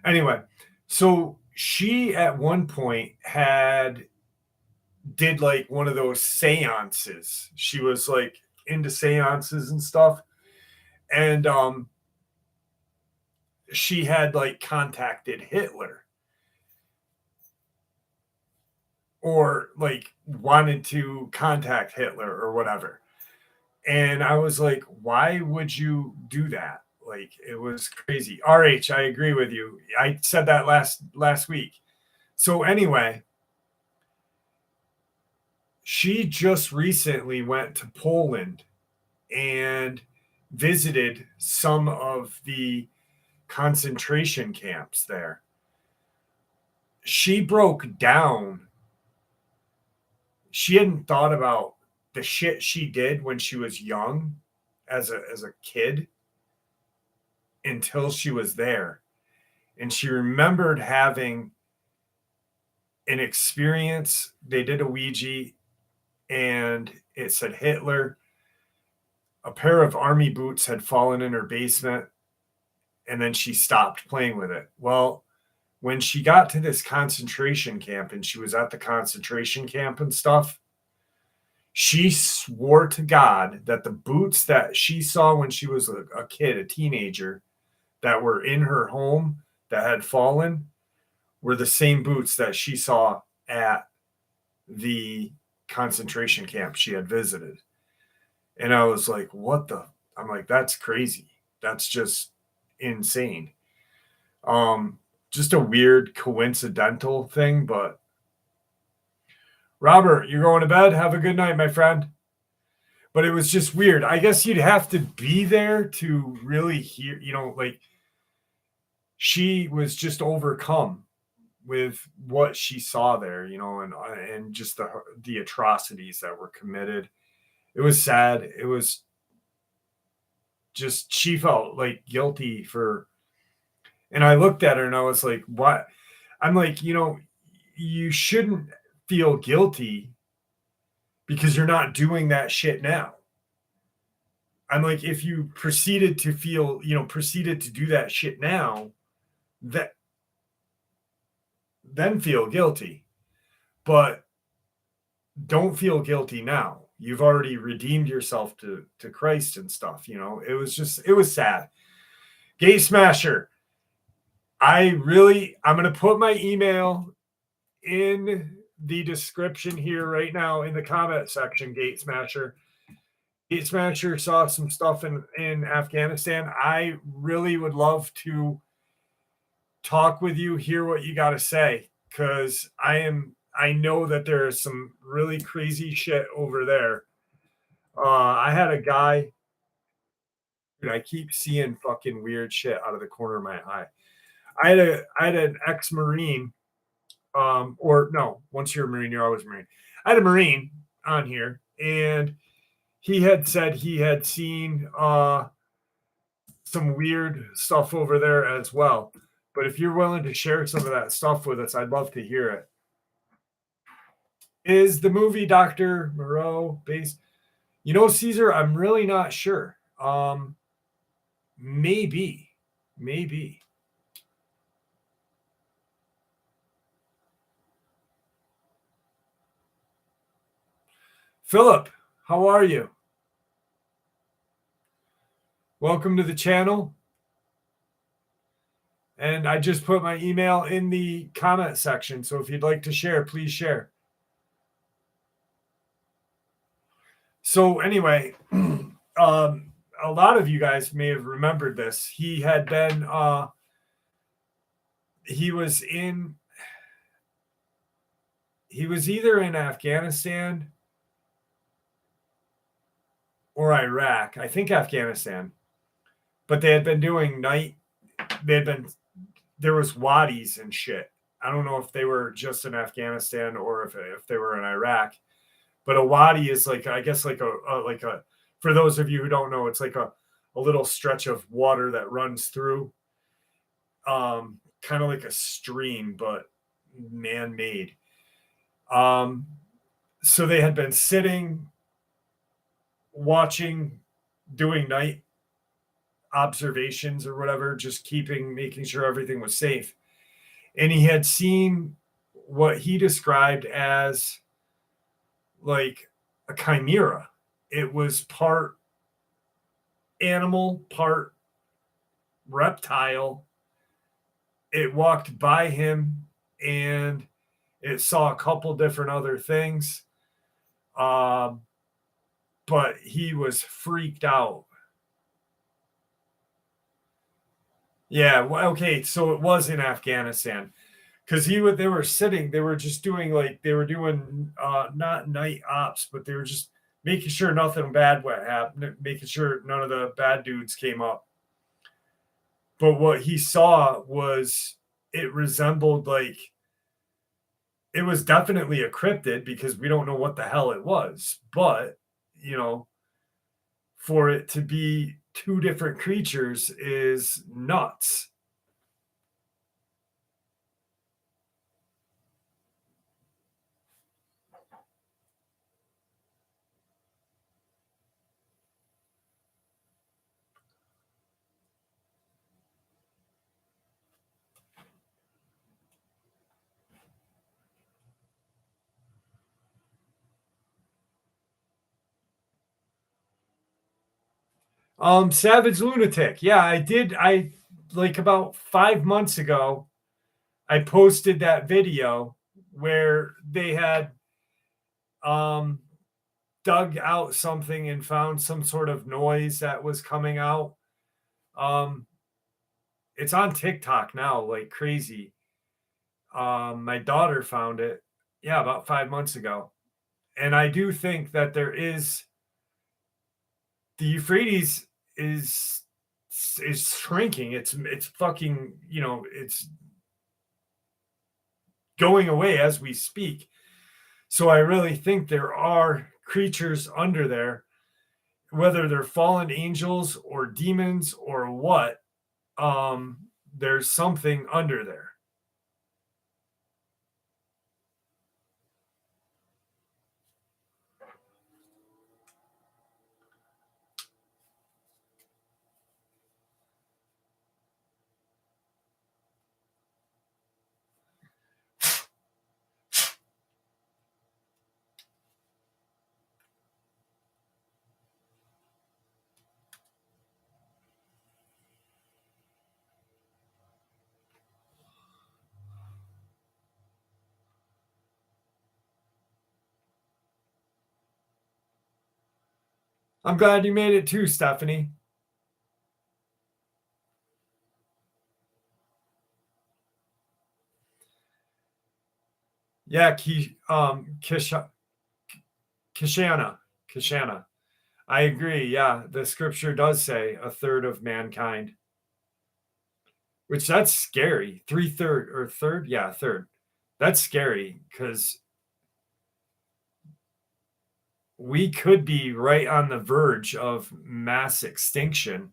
Anyway, so she at one point did like one of those seances. She was like into seances and stuff. And she had like contacted Hitler, or like wanted to contact Hitler or whatever. And I was like, why would you do that? Like, it was crazy. RH, I agree with you. I said that last week. So anyway, she just recently went to Poland and visited some of the concentration camps there. She broke down. She hadn't thought about the shit she did when she was young as a kid until she was there. And she remembered having an experience. They did a Ouija and it said Hitler. A pair of army boots had fallen in her basement, and then she stopped playing with it. Well, when she got to this concentration camp and she was at the concentration camp and stuff, she swore to God that the boots that she saw when she was a kid, a teenager, that were in her home that had fallen were the same boots that she saw at the concentration camp she had visited. And I was like, what the? I'm like, that's crazy. That's just insane. Just a weird coincidental thing, but Robert, you're going to bed. Have a good night, my friend. But it was just weird. I guess you'd have to be there to really hear, like she was just overcome with what she saw there, and just the atrocities that were committed. It was sad. It was just, she felt like guilty for, and I looked at her and I was like, what? I'm like, you shouldn't feel guilty because you're not doing that shit now. I'm like, if you proceeded to do that shit now, then feel guilty. But don't feel guilty now. You've already redeemed yourself to Christ and stuff. It was sad. Gate Smasher. I'm going to put my email in the description here right now in the comment section, Gate Smasher. Gate Smasher saw some stuff in Afghanistan. I really would love to talk with you, hear what you got to say, because I know that there is some really crazy shit over there. I had a guy, dude, I keep seeing fucking weird shit out of the corner of my eye. I had an ex-Marine, or no, once you're a Marine, you're always a Marine. I had a Marine on here, and he had said he had seen some weird stuff over there as well. But if you're willing to share some of that stuff with us, I'd love to hear it. Is the movie Dr. Moreau based? Caesar, I'm really not sure. Maybe. Philip, how are you? Welcome to the channel. And I just put my email in the comment section. So if you'd like to share, please share. So anyway, a lot of you guys may have remembered this. He had been, he was either in Afghanistan or Iraq. I think Afghanistan. But they had been doing there was wadis and shit. I don't know if they were just in Afghanistan or if they were in Iraq. But a wadi is like, I guess, like a for those of you who don't know, it's like a little stretch of water that runs through, kind of like a stream, but man-made. So they had been sitting, watching, doing night observations or whatever, just making sure everything was safe. And he had seen what he described as like a chimera. It was part animal, part reptile. It walked by him and it saw a couple different other things. But he was freaked out. Yeah, well, okay, so it was in Afghanistan because they were sitting, they were just doing like they were doing not night ops, but they were just making sure nothing bad would happen, making sure none of the bad dudes came up. But what he saw was it resembled like it was definitely a cryptid because we don't know what the hell it was, but you know, for it to be two different creatures is nuts. Savage Lunatic. Yeah, I did. I like about 5 months ago, I posted that video where they had um dug out something and found some sort of noise that was coming out. Um, it's on TikTok now, like crazy. My daughter found it, yeah, about 5 months ago. And I do think that there is the Euphrates is is shrinking. It's fucking, it's going away as we speak. So I really think there are creatures under there, whether they're fallen angels or demons or what. Um, there's something under there. I'm glad you made it too, Stephanie. Yeah, Kishana, Kishana. I agree. Yeah, the scripture does say a third of mankind, which that's scary. Three third or third, yeah, third. That's scary because we could be right on the verge of mass extinction.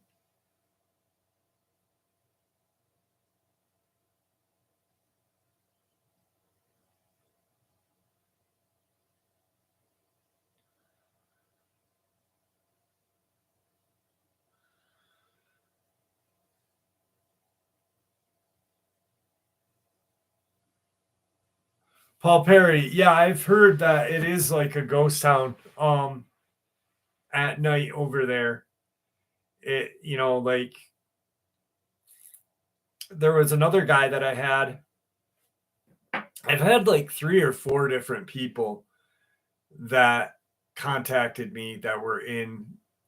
Paul Perry, yeah, I've heard that it is like a ghost town at night over there. It, like there was another guy that I've had like three or four different people that contacted me that were in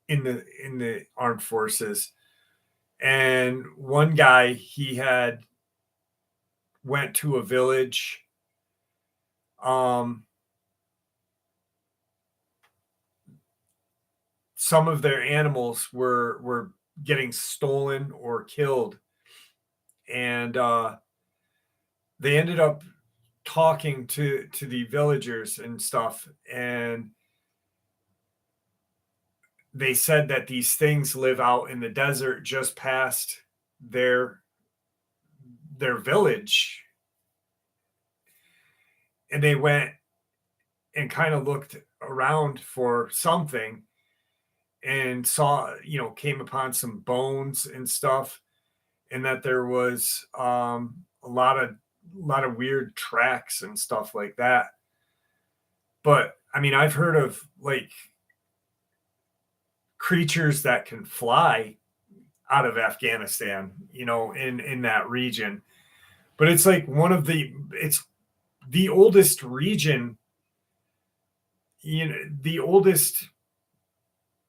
the armed forces. And one guy, he had went to a village. Um, some of their animals were getting stolen or killed, and they ended up talking to the villagers and stuff, and they said that these things live out in the desert just past their their village, and they went and kind of looked around for something and saw, came upon some bones and stuff, and that there was a lot of weird tracks and stuff like that. But I mean, I've heard of like creatures that can fly out of Afghanistan, in that region. But it's like it's the oldest region, the oldest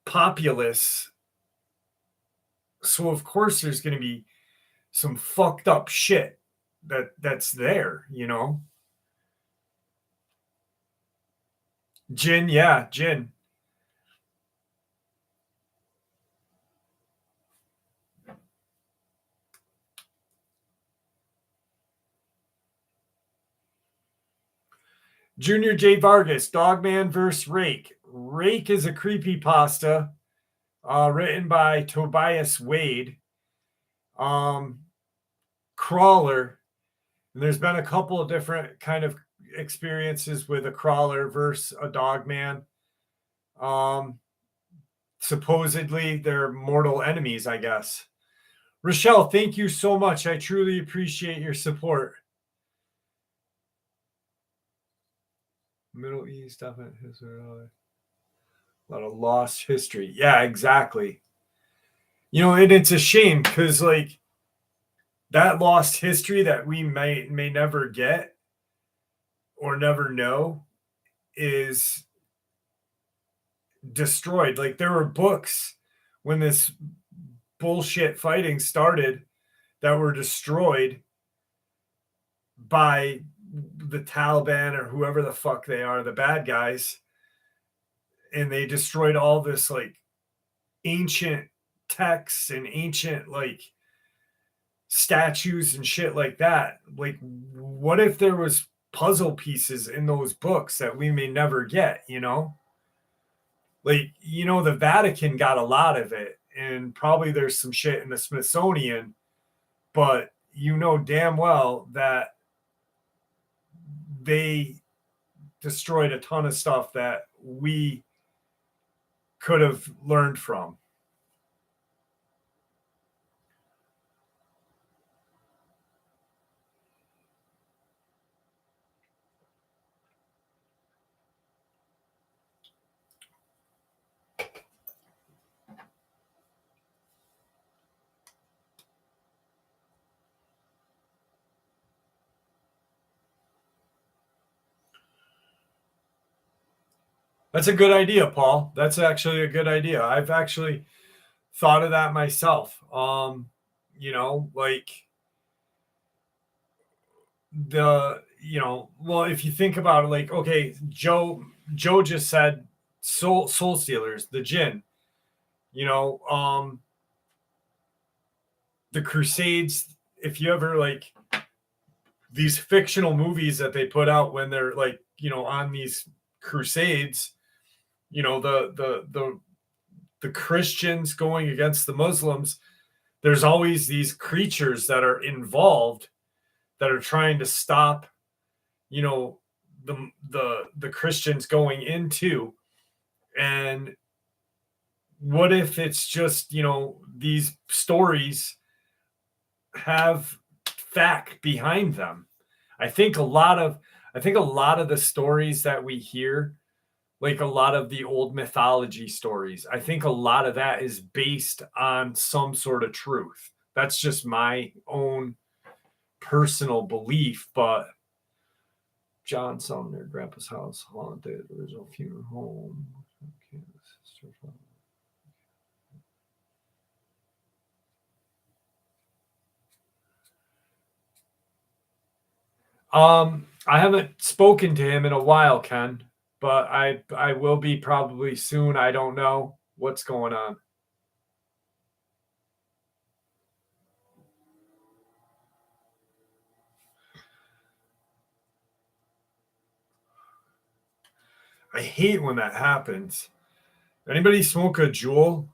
populace. So of course there's going to be some fucked up shit that's there, you know. Jin, yeah, Jin. Junior J. Vargas, Dogman versus Rake. Rake is a creepypasta written by Tobias Wade. Crawler, and there's been a couple of different kind of experiences with a crawler versus a Dogman. Supposedly they're mortal enemies, I guess. Rochelle, thank you so much. I truly appreciate your support. Middle East, a lot of lost history. Yeah, exactly. You know, and it's a shame because like that lost history that we may never get or never know is destroyed. Like there were books when this bullshit fighting started that were destroyed by the Taliban or whoever the fuck they are, the bad guys, and they destroyed all this like ancient texts and ancient like statues and shit like that. Like what if there was puzzle pieces in those books that we may never get, you know? Like, you know, the Vatican got a lot of it, and probably there's some shit in the Smithsonian, but you know damn well that they destroyed a ton of stuff that we could have learned from. That's a good idea, Paul. That's actually a good idea. I've actually thought of that myself. You know, like well, if you think about it, like, okay, Joe just said soul stealers, the Jinn, you know, the Crusades, if you ever like these fictional movies that they put out when they're like, you know, on these crusades, you know, the Christians going against the Muslims, there's always these creatures that are involved that are trying to stop, you know, the Christians going into. And what if it's just, you know, these stories have fact behind them? I think a lot of the stories that we hear, like a lot of the old mythology stories, I think a lot of that is based on some sort of truth. That's just my own personal belief. But John Sumner, Grandpa's house, haunted, original funeral home. I haven't spoken to him in a while, Ken, but I will be probably soon. I don't know what's going on. I hate when that happens. Anybody smoke a Juul?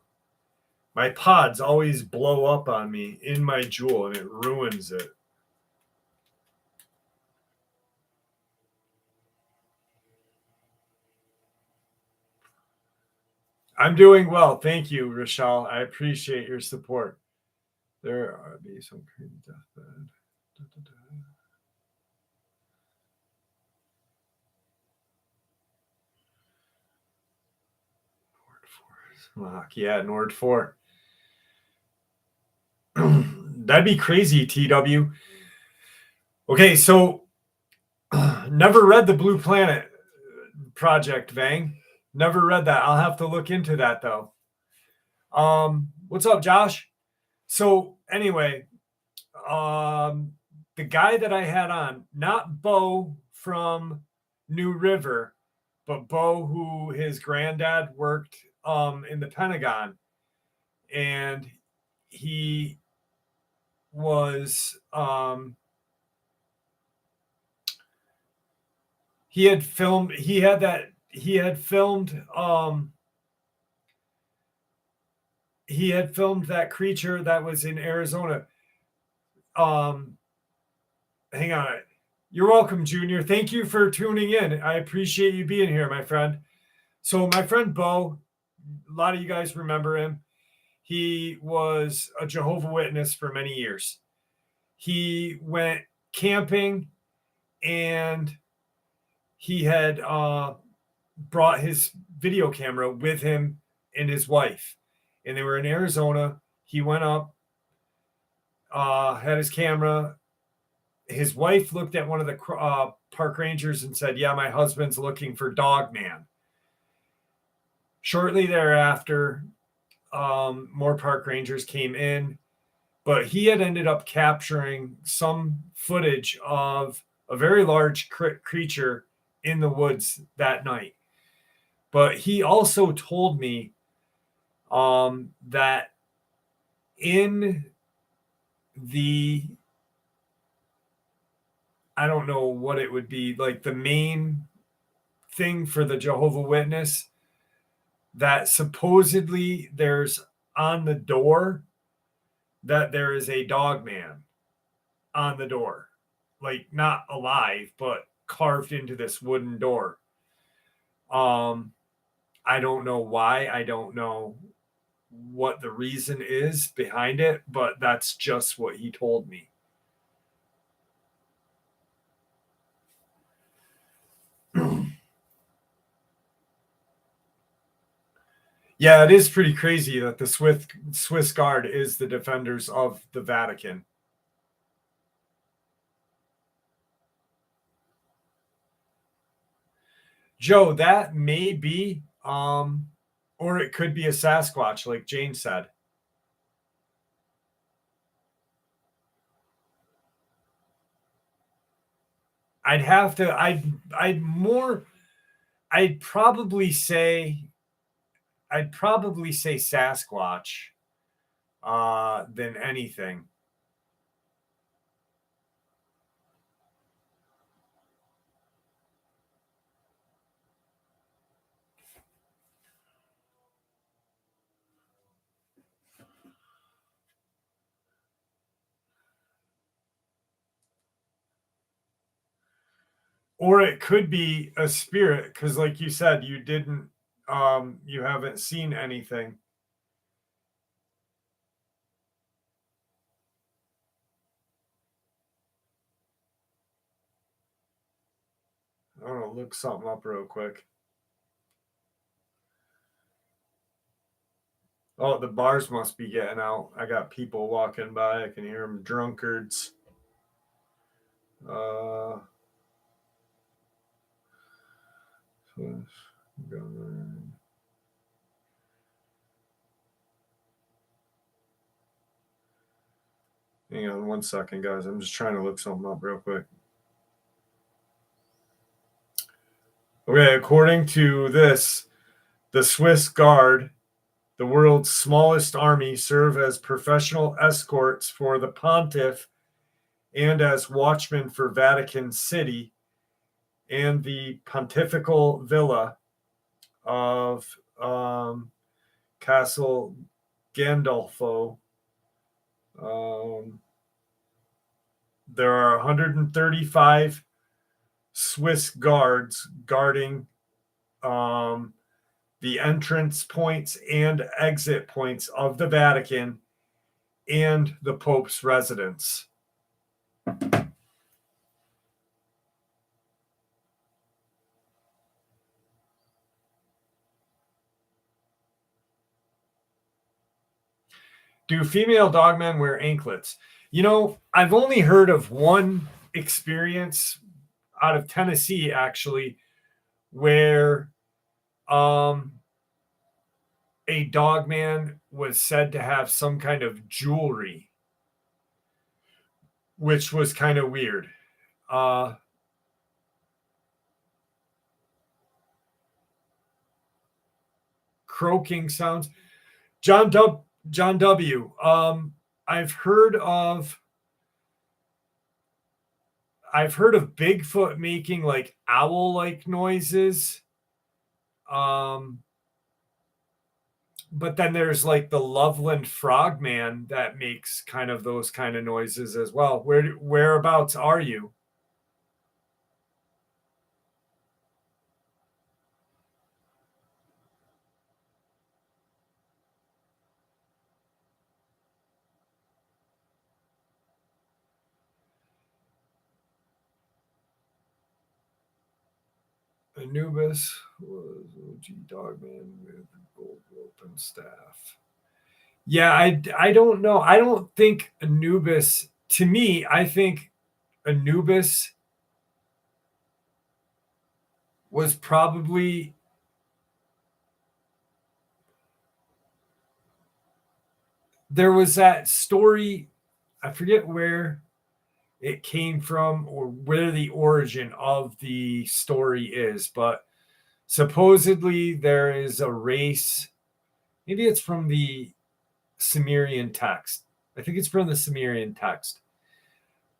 My pods always blow up on me in my Juul and it ruins it. I'm doing well. Thank you, Rochelle. I appreciate your support. There are be some creepy deathbed. Da, da, da. Yeah, Nord 4. That'd be crazy, TW. Okay, so never read the Blue Planet project, Vang. Never read that. I'll have to look into that though. What's up, Josh? So anyway, the guy that I had on, not Bo from New River, but Bo, who his granddad worked in the Pentagon, and he was he had filmed that creature that was in Arizona. Hang on. You're welcome, Junior. Thank you for tuning in. I appreciate you being here, my friend. So my friend Bo, a lot of you guys remember him. He was a Jehovah's Witness for many years. He went camping, and he had brought his video camera with him and his wife. And they were in Arizona. He went up, had his camera. His wife looked at one of the park rangers and said, "Yeah, my husband's looking for Dogman." Shortly thereafter, more park rangers came in, but he had ended up capturing some footage of a very large creature in the woods that night. But he also told me that in the, I don't know what it would be, like the main thing for the Jehovah's Witness, that supposedly there's on the door that there is a Dogman on the door, like not alive, but carved into this wooden door. I don't know why. I don't know what the reason is behind it, but that's just what he told me. Yeah, it is pretty crazy that the Swiss Guard is the defenders of the Vatican. Joe, that may be, or it could be a Sasquatch, like Jane said. I'd have to, I'd probably say Sasquatch than anything. Or it could be a spirit, because like you said, you didn't, you haven't seen anything. I don't know, look something up real quick. Oh, the bars must be getting out. I got people walking by. I can hear them, drunkards. Hang on one second, guys. I'm just trying to look something up real quick. Okay, according to this, the Swiss Guard, the world's smallest army, serve as professional escorts for the pontiff and as watchmen for Vatican City and the pontifical villa of Castle Gandolfo. There are 135 Swiss guards guarding the entrance points and exit points of the Vatican and the Pope's residence. Do female dogmen wear anklets? You know, I've only heard of one experience out of Tennessee, actually, where a dogman was said to have some kind of jewelry which was kind of weird. Croaking sounds. John W. I've heard of Bigfoot making like owl-like noises. But then there's like the Loveland Frogman that makes kind of those kind of noises as well. Whereabouts are you? Anubis was OG Dogman with gold rope and staff. Yeah, I don't know. I don't think Anubis, to me, I think Anubis was probably there was that story, I forget where it came from or where the origin of the story is, but supposedly there is a race. Maybe it's from the Sumerian text. I think it's from the Sumerian text.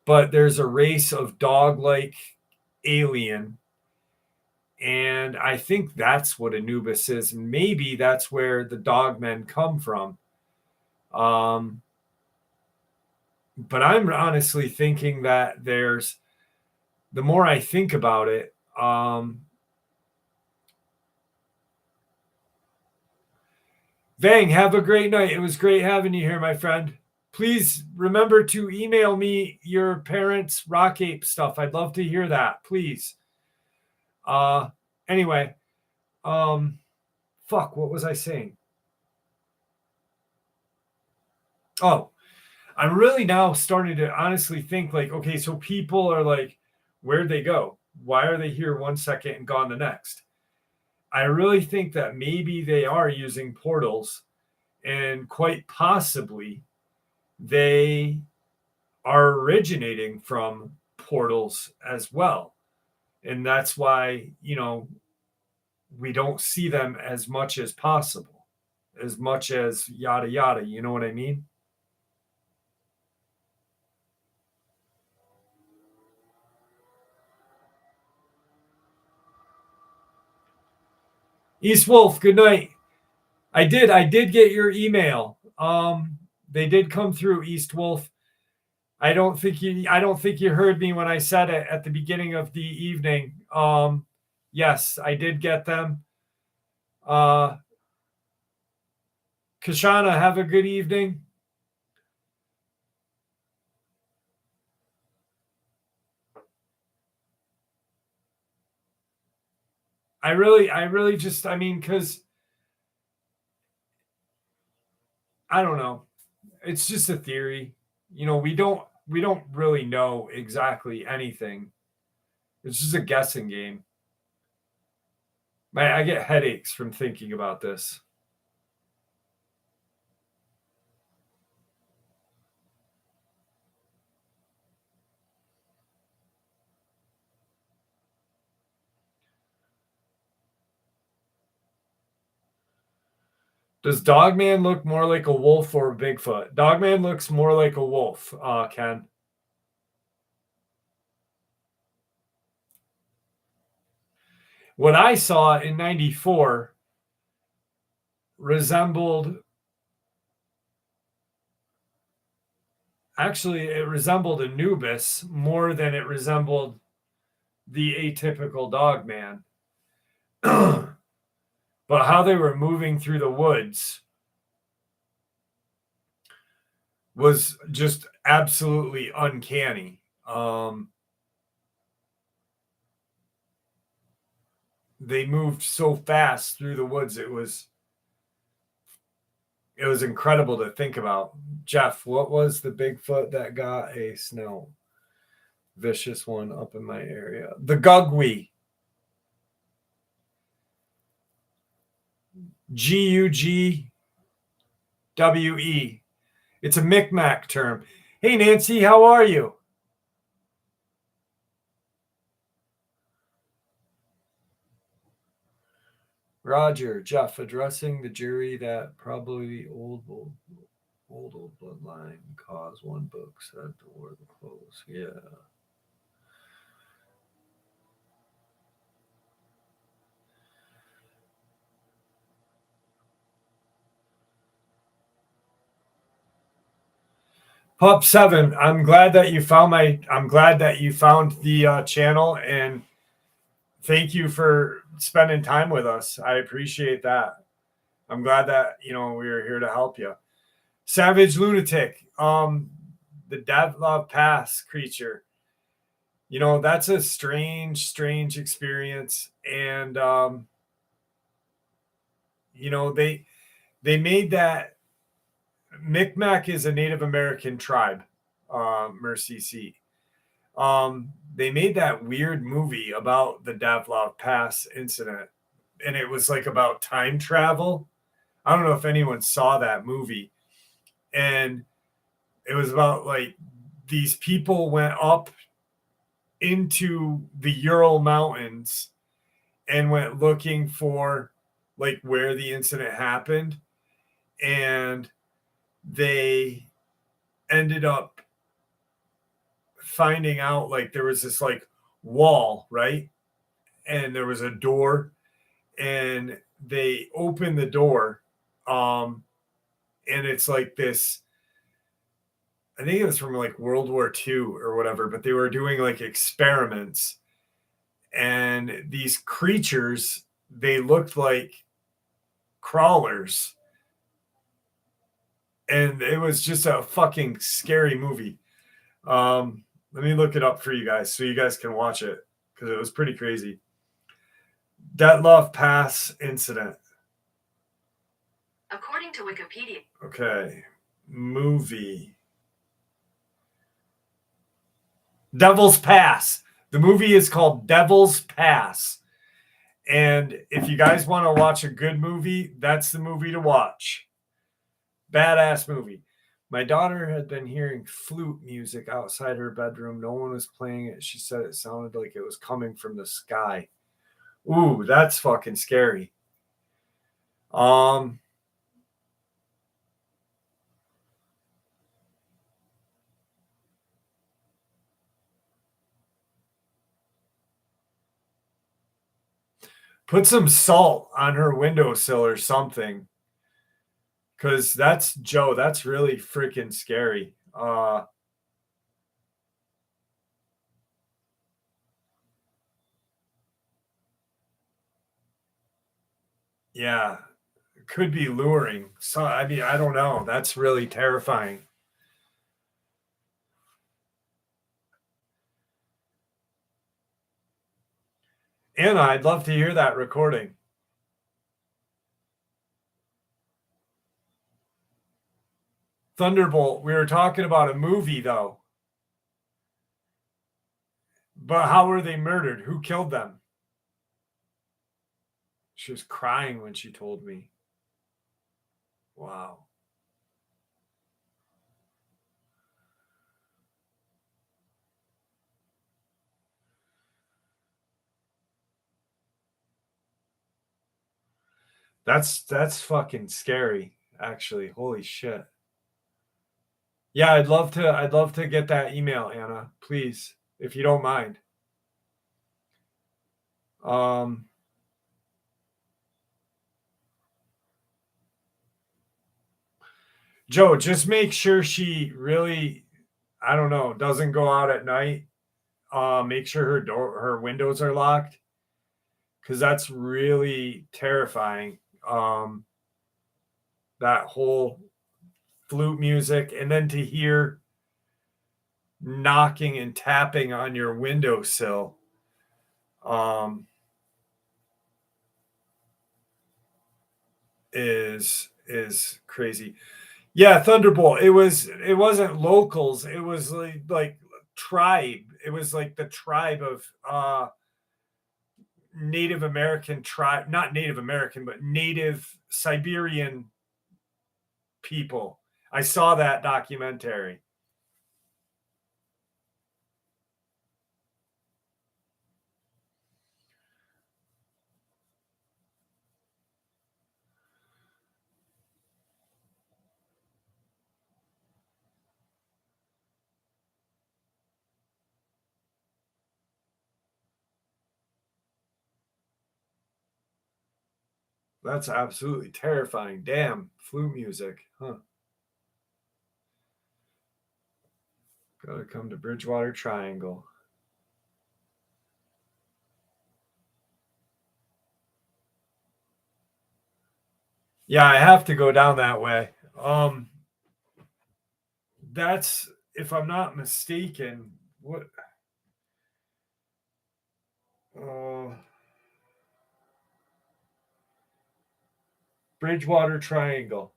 But there's a race of dog-like alien, and I think that's what Anubis is. And maybe that's where the dogmen come from. But I'm honestly thinking that the more I think about it, Vang, have a great night. It was great having you here, my friend. Please remember to email me your parents' Rock Ape stuff. I'd love to hear that, please. Anyway, fuck, what was I saying? Oh, I'm really now starting to honestly think like, okay, so people are like, where'd they go? Why are they here 1 second and gone the next? I really think that maybe they are using portals, and quite possibly they are originating from portals as well. And that's why, we don't see them as much as possible, as much as yada yada. You know what I mean? East Wolf, good night. I did get your email. They did come through, East Wolf. I don't think you heard me when I said it at the beginning of the evening. Yes, I did get them. Kashana, have a good evening. I really just, because I don't know. It's just a theory. We don't really know exactly anything. It's just a guessing game. I get headaches from thinking about this. Does Dogman look more like a wolf or a Bigfoot? Dogman looks more like a wolf, Ken. What I saw in 94 resembled, actually, it resembled Anubis more than it resembled the atypical Dogman. But how they were moving through the woods was just absolutely uncanny. They moved so fast through the woods. It was incredible to think about. Jeff, what was the Bigfoot that got a snow vicious one up in my area? The Gugwe. Gugwe. It's a Micmac term. Hey, Nancy, how are you? Roger, Jeff, addressing the jury that probably old bloodline caused one book said the war the close. Yeah. Pup 7, I'm glad that you found the channel, and thank you for spending time with us. I appreciate that. I'm glad that we were here to help you. Savage Lunatic, the Davlov Pass creature. That's a strange experience, and they made that. Micmac is a Native American tribe, Mercy Seat. They made that weird movie about the Davlov Pass incident, and it was like about time travel. I don't know if anyone saw that movie, and it was about like these people went up into the Ural Mountains and went looking for like where the incident happened, and they ended up finding out like there was this like wall, right? And there was a door, and they opened the door, and it's like this. I think it was from like World War II or whatever, but they were doing like experiments, and these creatures, they looked like crawlers, and it was just a fucking scary movie. Let me look it up for you guys so you guys can watch it, because it was pretty crazy. Detlef Pass incident. According to Wikipedia. Okay. Movie. Devil's Pass. The movie is called Devil's Pass. And if you guys want to watch a good movie, that's the movie to watch. Badass movie. My daughter had been hearing flute music outside her bedroom. No one was playing it. She said it sounded like it was coming from the sky. Ooh, that's fucking scary. Put some salt on her windowsill or something, because that's Joe. That's really freaking scary. Yeah, it could be luring. So I mean, I don't know. That's really terrifying. Anna, I'd love to hear that recording. Thunderbolt, we were talking about a movie though. But how were they murdered? Who killed them? She was crying when she told me. Wow. That's fucking scary, actually. Holy shit. Yeah, I'd love to get that email, Anna, please, if you don't mind. Joe, just make sure she really, I don't know, doesn't go out at night. Make sure her windows are locked, because that's really terrifying. That whole flute music, and then to hear knocking and tapping on your windowsill. Is crazy. Yeah, Thunderbolt. It wasn't locals. It was like tribe. It was like the tribe of Native American tribe, not Native American, but Native Siberian people. I saw that documentary. That's absolutely terrifying. Damn, flute music. Huh. Gotta come to Bridgewater Triangle. Yeah, I have to go down that way. That's, if I'm not mistaken, what uh Bridgewater Triangle.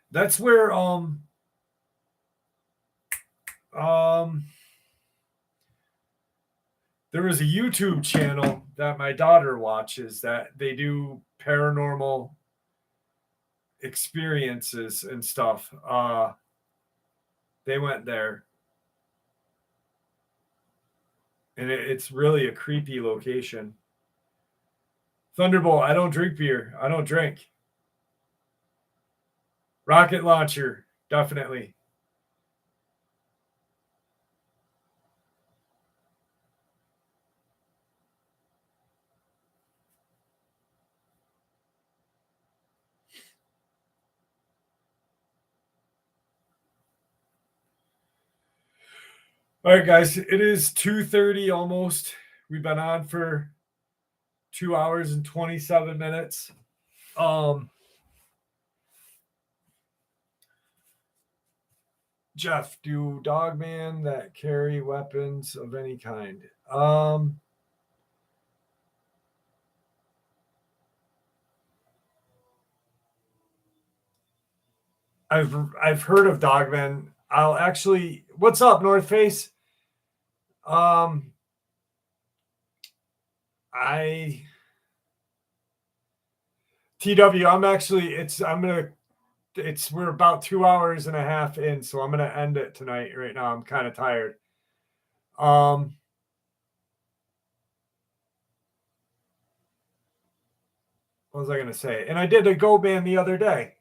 That's where um there was a YouTube channel that my daughter watches that they do paranormal experiences and stuff. They went there, and it's really a creepy location. Thunderbolt, I don't drink beer. I don't drink. Rocket launcher, definitely. All right, guys, it is 2:30 almost. We've been on for 2 hours and 27 minutes. Jeff, do dogman that carry weapons of any kind? I've heard of dogmen. I'll actually. What's up, North Face? Um, I TW. I'm actually. I'm gonna. We're about 2 hours and a half in, so I'm gonna end it tonight. Right now, I'm kind of tired. Um, what was I gonna say? And I did a go band the other day.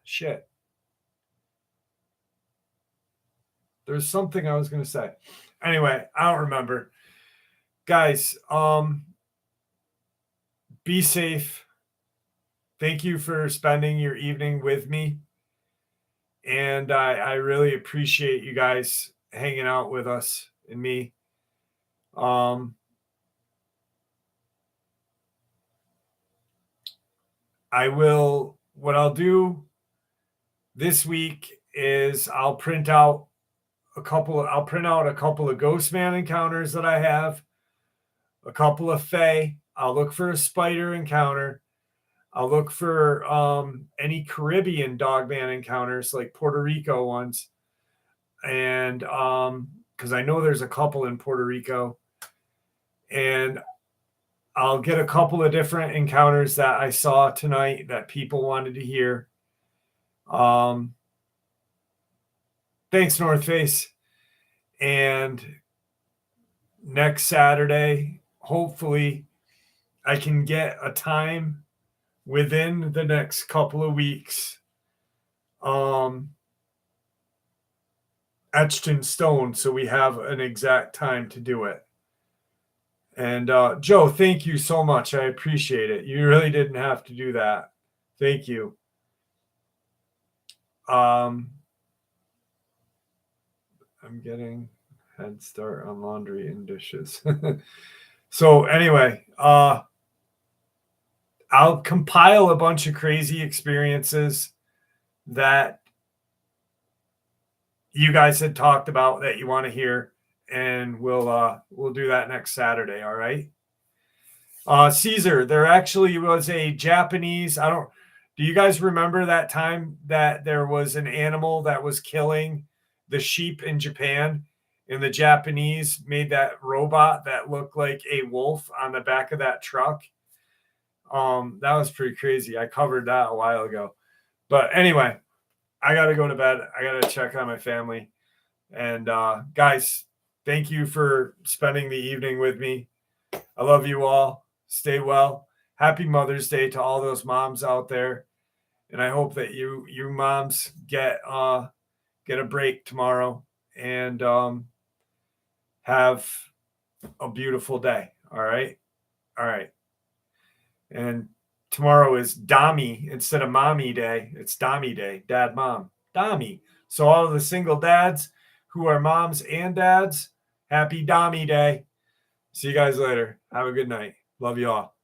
Shit. There's something I was gonna say. Anyway, I don't remember. Guys, be safe. Thank you for spending your evening with me. And I really appreciate you guys hanging out with us and me. Um, what I'll do this week is I'll print out a couple of Ghostman encounters that I have, a couple of Fae. I'll look for a spider encounter. I'll look for any Caribbean dogman encounters, like Puerto Rico ones. And because I know there's a couple in Puerto Rico. And I'll get a couple of different encounters that I saw tonight that people wanted to hear. Thanks, North Face. And next Saturday, hopefully, I can get a time within the next couple of weeks, etched in stone, so we have an exact time to do it. And Joe, thank you so much. I appreciate it. You really didn't have to do that. Thank you. I'm getting head start on laundry and dishes. So anyway, I'll compile a bunch of crazy experiences that you guys had talked about that you want to hear, and we'll do that next Saturday. All right. Caesar, there actually was a Japanese. I don't. Do you guys remember that time that there was an animal that was killing the sheep in Japan, and the Japanese made that robot that looked like a wolf on the back of that truck? That was pretty crazy. I covered that a while ago. But anyway, I got to go to bed. I got to check on my family. And guys, thank you for spending the evening with me. I love you all. Stay well. Happy Mother's Day to all those moms out there. And I hope that you moms get a break tomorrow. And Have a beautiful day. All right. All right. And tomorrow is Dami instead of Mommy Day. It's Dami Day. Dad, Mom. Dami. So all of the single dads who are moms and dads, happy Dami Day. See you guys later. Have a good night. Love you all.